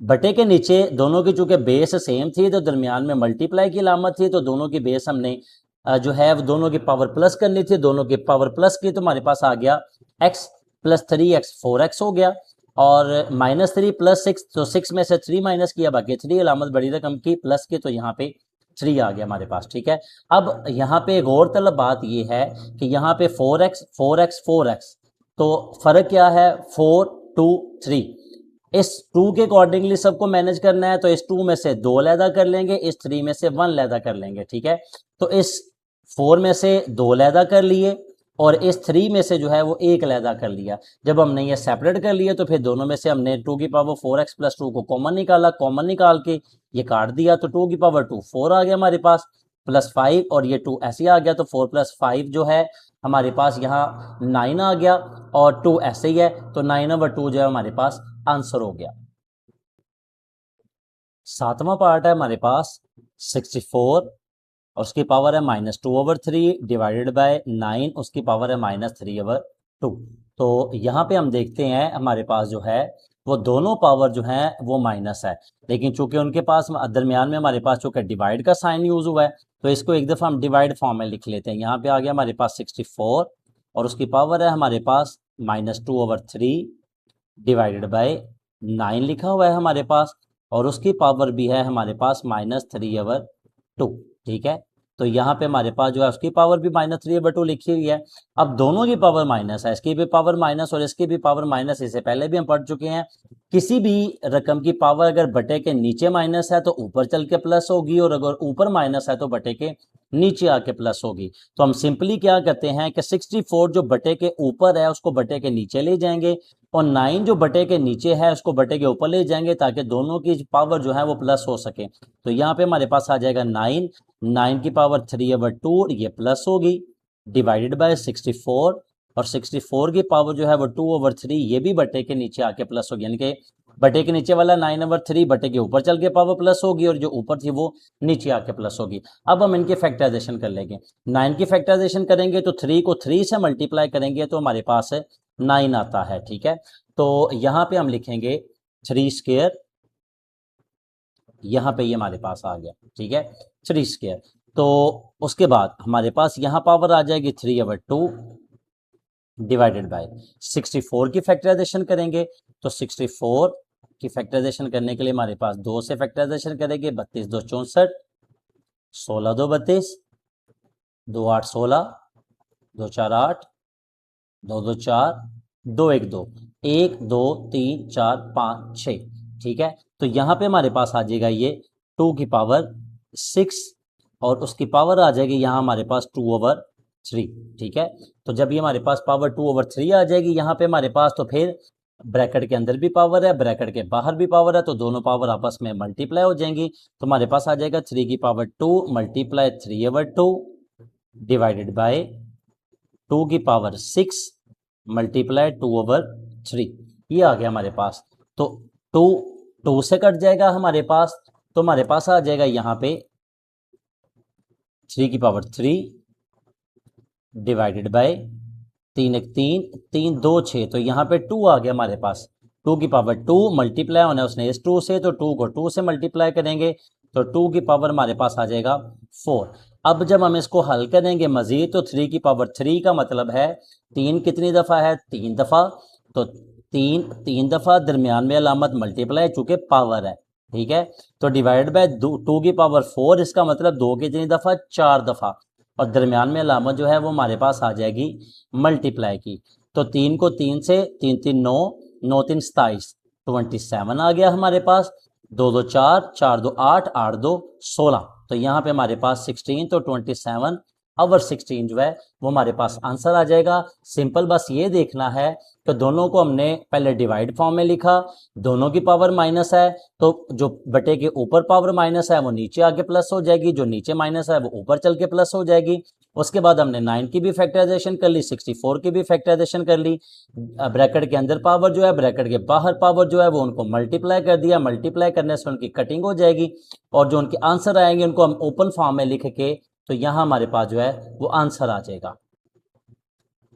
बटे के नीचे दोनों की चूंकि बेस सेम थी तो दरमियान में मल्टीप्लाई की अलामत थी, तो दोनों की बेस हमने जो है दोनों की पावर प्लस करनी थी, दोनों की पावर प्लस की तो हमारे पास आ गया x प्लस 3x 4x हो गया, और माइनस 3 प्लस 6, तो 6 में से 3 माइनस किया, बाकी 3 अलामत बड़ी रकम की प्लस की, तो यहाँ पे 3 आ गया हमारे पास। ठीक है, अब यहाँ पे एक और तलब बात ये है कि यहाँ पे 4x 4x 4x, तो फर्क क्या है, 4 2 3, इस 2 के अकॉर्डिंगली सबको मैनेज करना है, तो इस 2 में से 2 लैदा कर लेंगे, इस 3 में से 1 लैदा कर लेंगे। ठीक है, तो इस 4 में से 2 लैदा कर लिए और इस 3 में से जो है वो 1 लैदा कर लिया। जब हमने ये सेपरेट कर लिए तो फिर दोनों में से हमने 2 की पावर 4x प्लस 2 को कॉमन निकाला, कॉमन निकाल के ये काट दिया, तो 2 की पावर 2 4 आ गया हमारे पास, प्लस 5 और ये 2 ऐसे आ गया, तो 4 प्लस 5 जो है हमारे पास यहाँ 9 आ गया, और 2 ऐसे ही है, तो 9 ओवर 2 जो है हमारे पास आंसर हो गया। सातवां पार्ट है हमारे पास 64 और उसकी पावर है -2/3 डिवाइडेड बाय 9, उसकी पावर है -3/2। तो यहाँ पे हम देखते हैं हमारे पास जो है वो दोनों पावर जो है वो माइनस है, लेकिन चूंकि उनके पास दरमियान में हमारे पास चूंकि डिवाइड का साइन यूज हुआ है तो इसको एक दफ़ा हम डिवाइड फॉर्म में लिख लेते हैं। यहाँ पे आ गया हमारे पास 64 और उसकी पावर है हमारे पास -2/3 डिवाइडेड बाय 9 लिखा हुआ है हमारे पास, और उसकी पावर भी है हमारे पास -3/2। ठीक है, तो यहाँ पे हमारे पास जो है उसकी पावर भी -3/2 लिखी हुई है। अब दोनों की पावर माइनस है, इसकी भी पावर माइनस और इसकी भी पावर माइनस, इससे पहले भी हम पढ़ चुके हैं। किसी भी रकम की पावर अगर बटे के नीचे माइनस है तो ऊपर चल के प्लस होगी, और अगर ऊपर माइनस है तो बटे के नीचे आके प्लस होगी। तो हम सिंपली क्या करते हैं कि 64 जो बटे के ऊपर है उसको बटे के नीचे ले जाएंगे, और 9 जो बटे के नीचे है उसको बटे के ऊपर ले जाएंगे, ताकि दोनों की पावर जो है वो प्लस हो सके। तो यहाँ पे हमारे पास आ जाएगा 9 की पावर 3/2 ये प्लस होगी, डिवाइडेड बाय 64, और 64 की पावर जो है वो 2/3 ये भी बटे के नीचे आके प्लस होगी, यानी कि बटे के नीचे वाला 9/3 बटे के ऊपर चल के पावर प्लस होगी, और जो ऊपर थी वो नीचे आके प्लस होगी। अब हम इनके फैक्टराइजेशन कर लेंगे। 9 की फैक्टराइजेशन करेंगे तो 3 को 3 से मल्टीप्लाई करेंगे तो हमारे पास 9 आता है। ठीक है, तो यहाँ पे हम लिखेंगे 3 स्क्वायर, यहाँ पे ये हमारे पास आ गया। ठीक है, 3 स्क्वायर, तो उसके बाद हमारे पास यहाँ पावर आ जाएगी 3/2 डिवाइडेड बाय 64 की फैक्टराइजेशन करेंगे, तो 64 की फैक्टराइजेशन करने के लिए हमारे पास 2 से फैक्टराइजेशन करेंगे, 32 2 64, 16 2 32, 2 8 16, 2 4 8, 2 2 4, 2 1 2, 1 2 3 4 5 6। ठीक है, तो यहाँ पे हमारे पास आ जाएगा ये 2 की पावर 6, और उसकी पावर आ जाएगी यहाँ हमारे पास 2/3। ठीक है, तो जब ये हमारे पास पावर 2/3 आ जाएगी यहाँ पे हमारे पास, तो फिर ब्रैकेट के अंदर भी पावर है, ब्रैकेट के बाहर भी पावर है, तो दोनों पावर आपस में मल्टीप्लाई हो जाएंगी। तो हमारे पास आ जाएगा 3 की पावर 2 मल्टीप्लाई 3/2 डिवाइडेड बाय 2 की पावर 6 मल्टीप्लाई 2/3, ये आ गया हमारे पास। तो 2 से कट जाएगा हमारे पास, तो हमारे पास आ जाएगा यहाँ पे 3 की पावर 3 डिवाइडेड बाय 3 1 3 3 2 6, तो यहाँ पे 2 आ गया हमारे पास। 2 की पावर 2 मल्टीप्लाई होना है उसने इस 2 से, तो 2 को 2 से मल्टीप्लाई करेंगे तो 2 की पावर हमारे पास आ जाएगा 4। अब जब हम इसको हल करेंगे मजीद, तो 3 की पावर 3 का मतलब है 3 कितनी दफ़ा है, 3 दफ़ा, तो 3 दफ़ा, दरमियान में अलामत मल्टीप्लाई चूंकि पावर है। ठीक है, तो डिवाइड बाय 2 की पावर 4, इसका मतलब 2 कितनी दफ़ा, 4 दफ़ा, और दरमियान में अलामत जो है वो हमारे पास आ जाएगी मल्टीप्लाई की। तो 3 को 3 से, 3 3 9, 9 3 27, 27 आ गया हमारे पास, 2 2 4, 4 2 8, 8 2 16, तो यहाँ पे हमारे पास 16, तो 27 ओवर 16 जो है वो हमारे पास आंसर आ जाएगा। सिंपल बस ये देखना है कि दोनों को हमने पहले डिवाइड फॉर्म में लिखा, दोनों की पावर माइनस है, तो जो बटे के ऊपर पावर माइनस है वो नीचे आके प्लस हो जाएगी, जो नीचे माइनस है वो ऊपर चल के प्लस हो जाएगी। उसके बाद हमने 9 की भी फैक्टराइजेशन कर ली, 64 की भी फैक्टराइजेशन कर ली, ब्रैकेट के अंदर पावर जो है, ब्रैकेट के बाहर पावर जो है वो उनको मल्टीप्लाई कर दिया, मल्टीप्लाई करने से उनकी कटिंग हो जाएगी, और जो उनके आंसर आएंगे उनको हम ओपन फॉर्म में लिख के, तो यहाँ हमारे पास जो है वो आंसर आ जाएगा।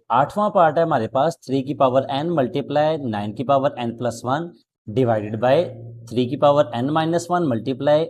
8वां पार्ट है हमारे पास 3 की पावर n मल्टीप्लाई 9 की पावर n+1 डिवाइडेड बाय 3 की पावर n-1 मल्टीप्लाई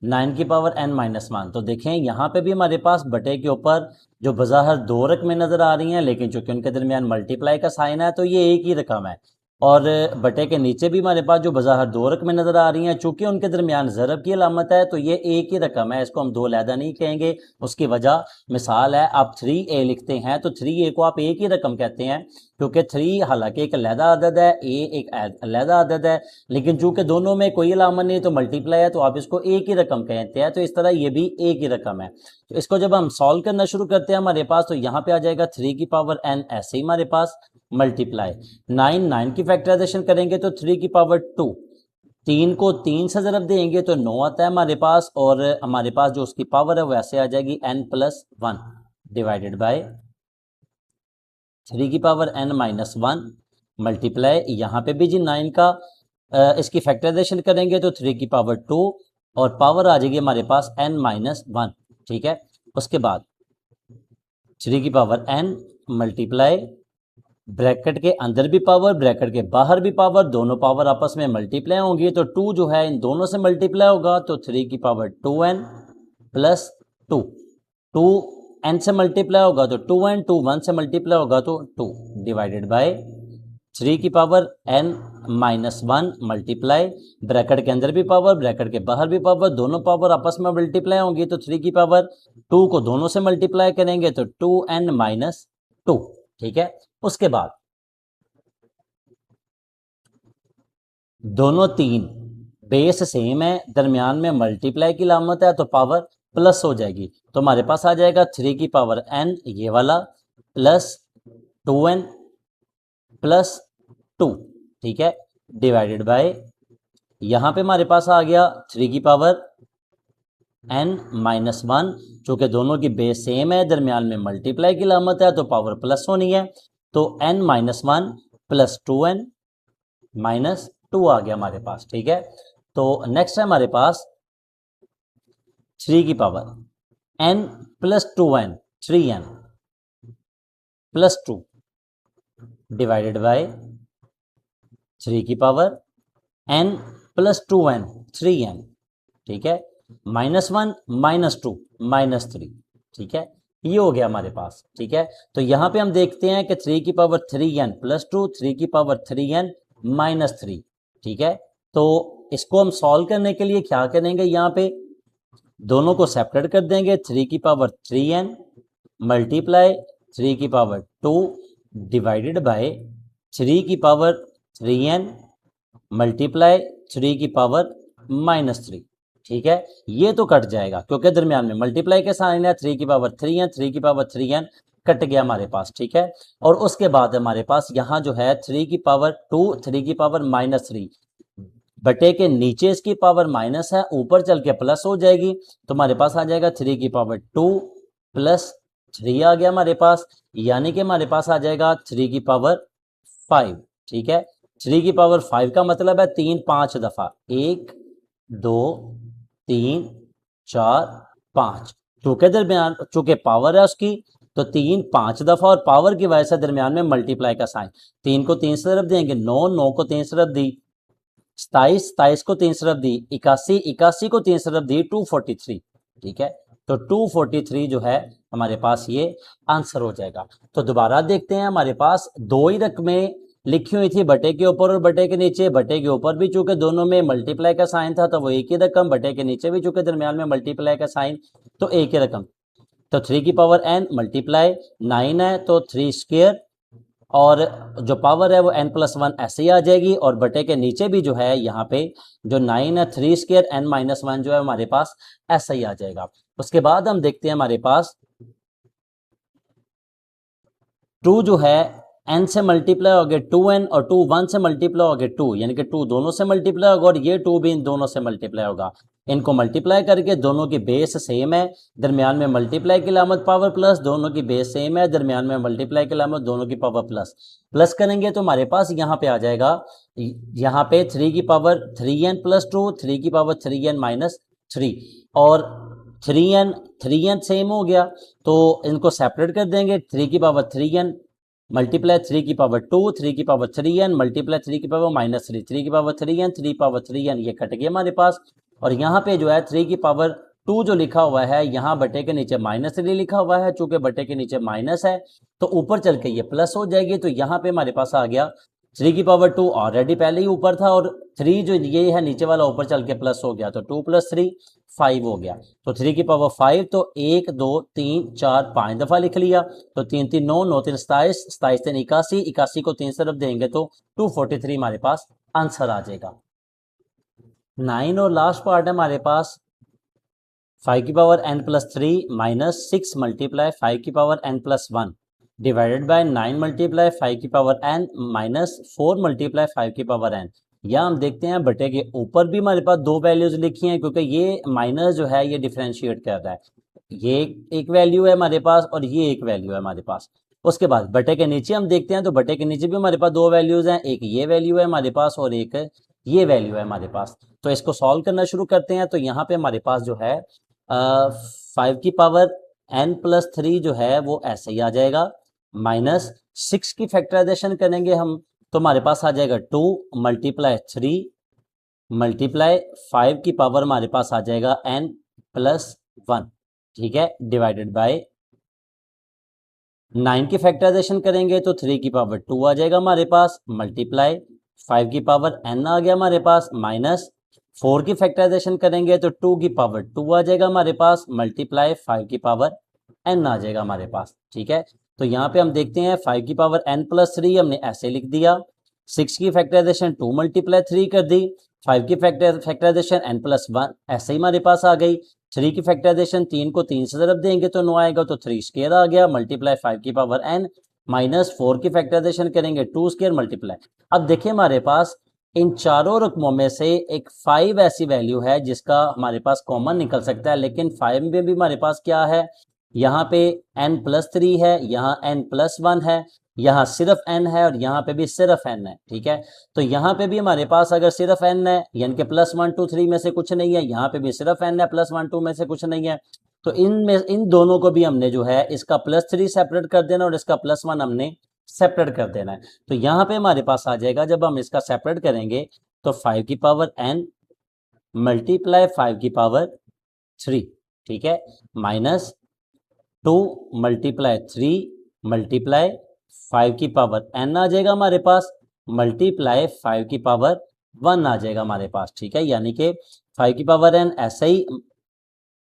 9 की पावर n-1। तो देखें यहाँ पे भी हमारे पास बटे के ऊपर जो बज़ाहिर 2 रकमें नज़र आ रही हैं, लेकिन चूंकि उनके दरमियान मल्टीप्लाई का साइन है तो ये एक ही रकम है, और बटे के नीचे भी हमारे पास जो बज़ाहिर 2 रकमें नज़र आ रही हैं, चूंकि उनके दरमियान ज़रब की अलामत है तो ये एक ही रकम है, इसको हम 2 अलहदा नहीं कहेंगे। उसकी वजह मिसाल है, आप 3a लिखते हैं तो 3a को आप एक ही रकम कहते हैं, क्योंकि 3 हालांकि एक अलहदा अदद है, a एक अलहदा अदद है, लेकिन चूंकि दोनों में कोई अलामत नहीं तो मल्टीप्लाई है, तो आप इसको एक ही रकम कहते हैं। तो इस तरह ये भी एक ही रकम है। तो इसको जब हम सॉल्व करना शुरू करते हैं हमारे पास, तो यहाँ पे आ जाएगा 3 की पावर n, ऐसे ही हमारे पास मल्टीप्लाई 9 की फैक्टराइजेशन करेंगे तो 3 की पावर 2, 3 को 3 से ज़रब देंगे तो 9 आता है हमारे पास, और हमारे पास जो उसकी पावर है वो ऐसे आ जाएगी n+1 डिवाइडेड बाय 3 की पावर n-1 मल्टीप्लाई, यहाँ पे भी जी 9 का इसकी फैक्टराइजेशन करेंगे तो 3 की पावर 2, और पावर आ जाएगी हमारे पास n-1। ठीक है, उसके बाद 3 की पावर n मल्टीप्लाई ब्रैकेट के अंदर भी पावर, ब्रैकेट के बाहर भी पावर, दोनों पावर आपस में मल्टीप्लाई होंगी, तो 2 जो है इन दोनों से मल्टीप्लाई होगा, तो 3 की पावर 2n प्लस 2, 2n से मल्टीप्लाई होगा तो 2n, 2 1 से मल्टीप्लाई होगा तो 2 डिवाइडेड बाय 3 की power n minus 1 multiply, bracket के अंदर भी पावर, ब्रैकेट के बाहर भी पावर, दोनों पावर आपस में मल्टीप्लाई होंगी, तो 3 की पावर 2 को दोनों से मल्टीप्लाई करेंगे तो 2n माइनस 2। ठीक है, उसके बाद दोनों तीन बेस सेम है, दरमियान में मल्टीप्लाई की लामत है तो पावर प्लस हो जाएगी, तो हमारे पास आ जाएगा 3 की पावर n ये वाला प्लस 2n प्लस 2। ठीक है, डिवाइडेड बाय यहां पे हमारे पास आ गया 3 की पावर n माइनस 1, चूंकि दोनों की बेस सेम है, दरमियान में मल्टीप्लाई की लामत है तो पावर प्लस होनी है, तो n minus 1 plus 2n minus 2 आ गया हमारे पास। ठीक है, तो नेक्स्ट है हमारे पास 3 की power n plus 2n 3n plus 2 divided by 3 की power n plus 2n 3n। ठीक है, माइनस 1 माइनस 2 माइनस 3। ठीक है, ये हो गया हमारे पास। ठीक है, तो यहां पे हम देखते हैं कि 3 की पावर 3n प्लस 2, 3 की पावर 3n माइनस 3। ठीक है, तो इसको हम सॉल्व करने के लिए क्या करेंगे, यहाँ पे दोनों को सेपरेट कर देंगे, 3 की पावर 3n मल्टीप्लाई 3 की पावर 2 डिवाइडेड बाय 3 की पावर 3n मल्टीप्लाई 3 की पावर माइनस 3। ठीक है, ये तो कट जाएगा क्योंकि दरमियान में मल्टीप्लाई के साइन है, 3 की पावर 3n, 3 की पावर 3n कट गया हमारे पास। ठीक है, और उसके बाद हमारे पास यहाँ जो है 3 की पावर 2, 3 की पावर माइनस 3 बटे के नीचे इसकी पावर माइनस है, ऊपर चल के प्लस हो जाएगी, तो हमारे पास आ जाएगा 3 की पावर 2 प्लस 3 आ गया हमारे पास, यानी कि हमारे पास आ जाएगा 3 की पावर 5। ठीक है, 3 की पावर 5 का मतलब है 3 5 दफा, 1 2 3 4 5, चूंकि दरमियान चूंकि पावर है उसकी तो 3 5 दफा, और पावर की वजह से दरमियान में मल्टीप्लाई का साइन, 3 को 3 से तरफ देंगे 9, 9 को 3 से तरफ दी 27, 27 को 3 से तरफ दी 81, 81 को 3 से तरफ दी 243। ठीक है, तो 243 जो है हमारे पास ये आंसर हो जाएगा। तो दोबारा देखते हैं, हमारे पास दो ही रकमें लिखी हुई थी, बटे के ऊपर और बटे के नीचे, बटे के ऊपर भी चूंकि दोनों में मल्टीप्लाई का साइन था तो वो एक ही रकम, बटे के नीचे भी चूंकि दरमियान में मल्टीप्लाई का साइन तो एक ही रकम, तो 3 की पावर n मल्टीप्लाई 9 है तो 3 स्क्वायर, और जो पावर है वो n प्लस 1 ऐसे ही आ जाएगी, और बटे के नीचे भी जो है यहाँ पे जो 9 है 3 स्क्वायर n माइनस 1 जो है हमारे पास ऐसा ही आ जाएगा। उसके बाद हम देखते हैं हमारे पास 2 जो है n से मल्टीप्लाई हो गए 2n, और 2 1 से मल्टीप्लाई हो गए 2, यानी कि 2 दोनों से मल्टीप्लाई होगा, और ये 2 भी इन दोनों से मल्टीप्लाई होगा। इनको मल्टीप्लाई करके दोनों की बेस सेम है, दरमियान में मल्टीप्लाई की लामत पावर प्लस, दोनों की बेस सेम है, दरमियान में मल्टीप्लाई की लामत दोनों की पावर प्लस, प्लस करेंगे तो हमारे पास यहाँ पे आ जाएगा, यहाँ पे 3 की पावर 3n प्लस 2, 3 की पावर 3n माइनस 3, और 3n सेम हो गया तो इनको सेपरेट कर देंगे, 3 की पावर 3n मल्टीप्लाई 3 की पावर 2, 3 की पावर 3n मल्टीप्लाई 3 की पावर माइनस 3, 3 की पावर 3n, 3 पावर 3n ये कट गया हमारे पास, और यहाँ पे जो है 3 की पावर 2 जो लिखा हुआ है, यहाँ बटे के नीचे माइनस 3 लिखा हुआ है, चूंकि बटे के नीचे माइनस है तो ऊपर चल के ये प्लस हो जाएगी, तो यहाँ पे हमारे पास आ गया 3 की पावर 2 ऑलरेडी पहले ही ऊपर था, और 3 जो ये है नीचे वाला ऊपर चल के प्लस हो गया, तो 2 प्लस 3 5 हो गया, तो 3 की पावर 5 तो 1 2 3 4 5 दफा लिख लिया, तो 3 3 9, 9 3 27, 27 3 81, 81 को 3 तरफ देंगे तो 243 हमारे पास आंसर आ जाएगा। 9 और लास्ट पार्ट है हमारे पास 5 की power n plus 3 minus 6 multiply 5 की power n plus 1 divided by 9 multiply 5 की पावर n माइनस 4 मल्टीप्लाई 5 की पावर n। या हम देखते हैं बटे के ऊपर भी हमारे पास दो वैल्यूज लिखी हैं, क्योंकि ये माइनस जो है ये डिफरेंशिएट कर रहा है, ये एक वैल्यू है हमारे पास और ये एक वैल्यू है हमारे पास। उसके बाद बटे के नीचे हम देखते हैं, तो बटे के नीचे भी हमारे पास दो वैल्यूज हैं, एक ये वैल्यू है हमारे पास और एक ये वैल्यू है हमारे पास। तो इसको सॉल्व करना शुरू करते हैं, तो यहाँ पे हमारे पास जो है 5 की पावर n प्लस 3 जो है वो ऐसे ही आ जाएगा, माइनस 6 की फैक्टराइजेशन करेंगे हम तो हमारे पास आ जाएगा 2 मल्टीप्लाई 3 मल्टीप्लाई 5 की पावर हमारे पास आ जाएगा n+1, ठीक है, डिवाइडेड बाय 9 की फैक्टराइजेशन करेंगे तो 3 की पावर 2 आ जाएगा हमारे पास, मल्टीप्लाई 5 की पावर n आ गया हमारे पास, माइनस 4 की फैक्टराइजेशन करेंगे तो 2 की पावर 2 आ जाएगा हमारे पास, मल्टीप्लाई 5 की पावर n आ जाएगा हमारे पास, ठीक है। तो यहाँ पे हम देखते हैं 5 की पावर n+3 हमने ऐसे लिख दिया, 6 की फैक्टराइजेशन 2 मल्टीप्लाई 3 कर दी, 5 की फैक्टराइजेशन n+1 ऐसे ही हमारे पास आ गई, 3 की फैक्टराइजेशन 3 को 3 से ज़रब देंगे तो 9 आएगा तो 3 स्क्वायर आ गया, मल्टीप्लाई 5 की पावर n, माइनस 4 की फैक्टराइजेशन करेंगे 2 स्क्वायर मल्टीप्लाई। अब देखिए हमारे पास इन चारों रकमों में से एक 5 ऐसी वैल्यू है जिसका हमारे पास कॉमन निकल सकता है, लेकिन 5 में भी हमारे पास क्या है, यहाँ पे n+3 है, यहाँ n+1 है, यहाँ सिर्फ n है और यहाँ पे भी सिर्फ n है, ठीक है। तो यहाँ पे भी हमारे पास अगर सिर्फ n है यानी कि +1 2 3 में से कुछ नहीं है, यहाँ पे भी सिर्फ n है, +1 2 में से कुछ नहीं है, तो इन दोनों को भी हमने जो है इसका +3 सेपरेट कर देना और इसका +1 हमने सेपरेट कर देना है। तो यहाँ पे हमारे पास आ जाएगा, जब हम इसका सेपरेट करेंगे तो 5 की पावर n मल्टीप्लाई 5 की पावर 3, ठीक है, माइनस 2 मल्टीप्लाई 3 मल्टीप्लाई 5 की पावर n आ जाएगा हमारे पास, मल्टीप्लाई 5 की पावर 1 आ जाएगा हमारे पास, ठीक है। यानी कि 5 की पावर n ऐसे ही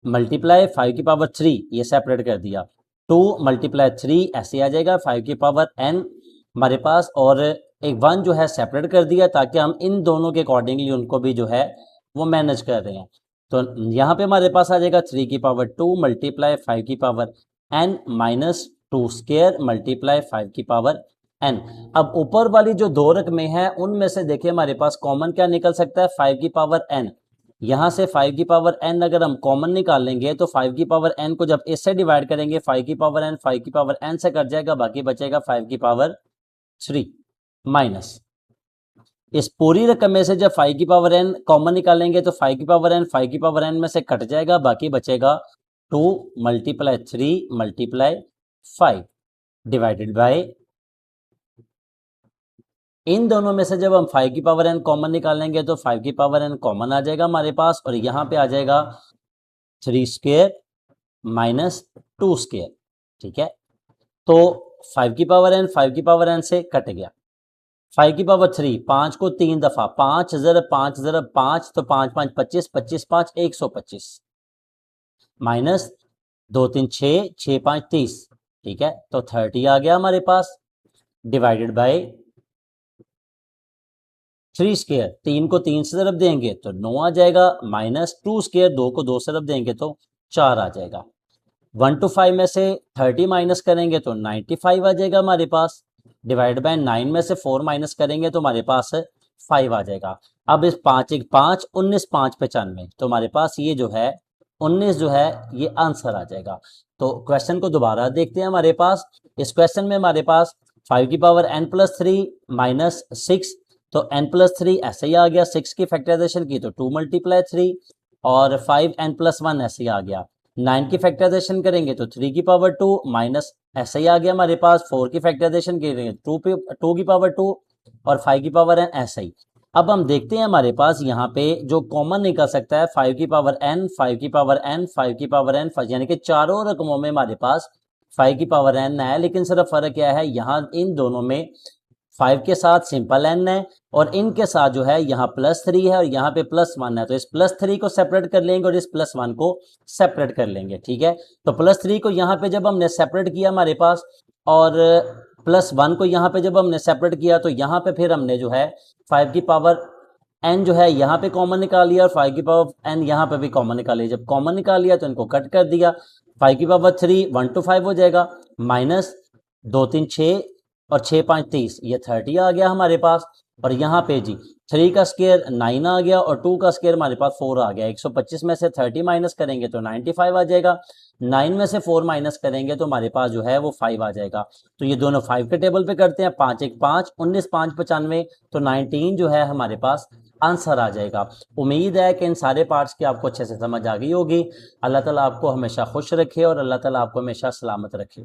मल्टीप्लाई 5 की पावर 3 ये सेपरेट कर दिया, 2 मल्टीप्लाई 3 ऐसे आ जाएगा 5 की पावर n हमारे पास, और एक 1 जो है सेपरेट कर दिया ताकि हम इन दोनों के अकॉर्डिंगली उनको भी जो है वो मैनेज कर रहे हैं। तो यहाँ पे हमारे पास आ जाएगा 3 की पावर 2 मल्टीप्लाई 5 की power n minus 2 square multiply 5 की पावर n। अब ऊपर वाली जो दो रकमें हैं उनमें से देखिए हमारे पास कॉमन क्या निकल सकता है, 5 की पावर n। यहाँ से 5 की पावर n अगर हम कॉमन निकाल लेंगे तो 5 की पावर n को जब इससे डिवाइड करेंगे 5 की पावर n 5 की पावर n से कट जाएगा, बाकी बचेगा 5 की पावर 3 माइनस इस पूरी रकम में से जब 5 की पावर n कॉमन निकालेंगे तो 5 की पावर n 5 की पावर n में से कट जाएगा, बाकी बचेगा 2 मल्टीप्लाई 3 मल्टीप्लाई 5 डिवाइडेड बाय, इन दोनों में से जब हम 5 की पावर n कॉमन निकालेंगे तो 5 की पावर n कॉमन आ जाएगा हमारे पास, और यहाँ पे आ जाएगा 3 स्क्वायर माइनस 2 स्क्वायर, ठीक है। तो 5 की पावर n 5 की पावर n से कट गया, 5 की पावर 3 5 को 3 दफा, 5 ज़रब 5 ज़रब 5 तो 5 5 25, 25 5 125, माइनस 2 3 6 6 5 30, ठीक है। तो 30 आ गया हमारे पास, डिवाइडेड बाय 3 स्क्वायर, 3 को 3 से ज़रब देंगे तो 9 आ जाएगा, माइनस 2 स्क्वायर 2 को 2 से ज़रब देंगे तो 4 आ जाएगा। 1 to 5 में से 30 माइनस करेंगे तो 95 आ जाएगा हमारे पास, डिवाइड बाय 9 में से 4 माइनस करेंगे तो हमारे पास 5 आ जाएगा। अब इस 5 1 5 19 5 95, तो हमारे पास ये जो है 19 जो है ये आंसर आ जाएगा। तो क्वेश्चन को दोबारा देखते हैं हमारे पास, इस क्वेश्चन में हमारे पास 5 की पावर n+3 माइनस 6, तो n+3 ऐसे ही आ गया, 6 की फैक्टराइजेशन की तो 2 मल्टीप्लाई 3 और 5 n+1 ऐसे ही आ गया, 9 की फैक्टराइजेशन करेंगे तो 3 की पावर 2 माइनस ऐसे ही आ गया हमारे पास, 4 की फैक्टराइजेशन करेंगे 2 की पावर 2 और 5 की पावर n ऐसे ही। अब हम देखते हैं हमारे पास यहाँ पे जो कॉमन निकल सकता है 5 की पावर n 5 की पावर n 5 की पावर n, यानी कि चारों रकमों में हमारे पास 5 की पावर n है, लेकिन सिर्फ फर्क क्या है, यहाँ इन दोनों में 5 के साथ सिंपल n है और इनके साथ जो है यहाँ +3 है और यहाँ पे +1 है, तो इस +3 को सेपरेट कर लेंगे और इस +1 को सेपरेट कर लेंगे, ठीक है। तो +3 को यहाँ पे जब हमने सेपरेट किया हमारे पास और +1 को यहाँ पे जब हमने सेपरेट किया तो यहाँ पे फिर हमने जो है 5 की पावर n जो है यहाँ पे कॉमन निकाल लिया और 5 की पावर n यहाँ पे भी कॉमन निकाल लिया। जब कॉमन निकाल लिया तो इनको कट कर दिया, 5 की पावर 3 1 to 5 हो जाएगा, माइनस 2 3 6 और 6 5 30, ये 30 आ गया हमारे पास, और यहाँ पे जी 3 का स्क्वायर 9 आ गया और 2 का स्क्वायर हमारे पास 4 आ गया। 125 में से 30 माइनस करेंगे तो 95 आ जाएगा, 9 में से 4 माइनस करेंगे तो हमारे पास जो है वो 5 आ जाएगा। तो ये दोनों 5 के टेबल पे करते हैं, 5 1 5 19 5 95, तो 19 जो है हमारे पास आंसर आ जाएगा। उम्मीद है कि इन सारे पार्ट्स की आपको अच्छे से समझ आ गई होगी। अल्लाह ताला आपको हमेशा खुश रखे और अल्लाह ताला आपको हमेशा सलामत रखे।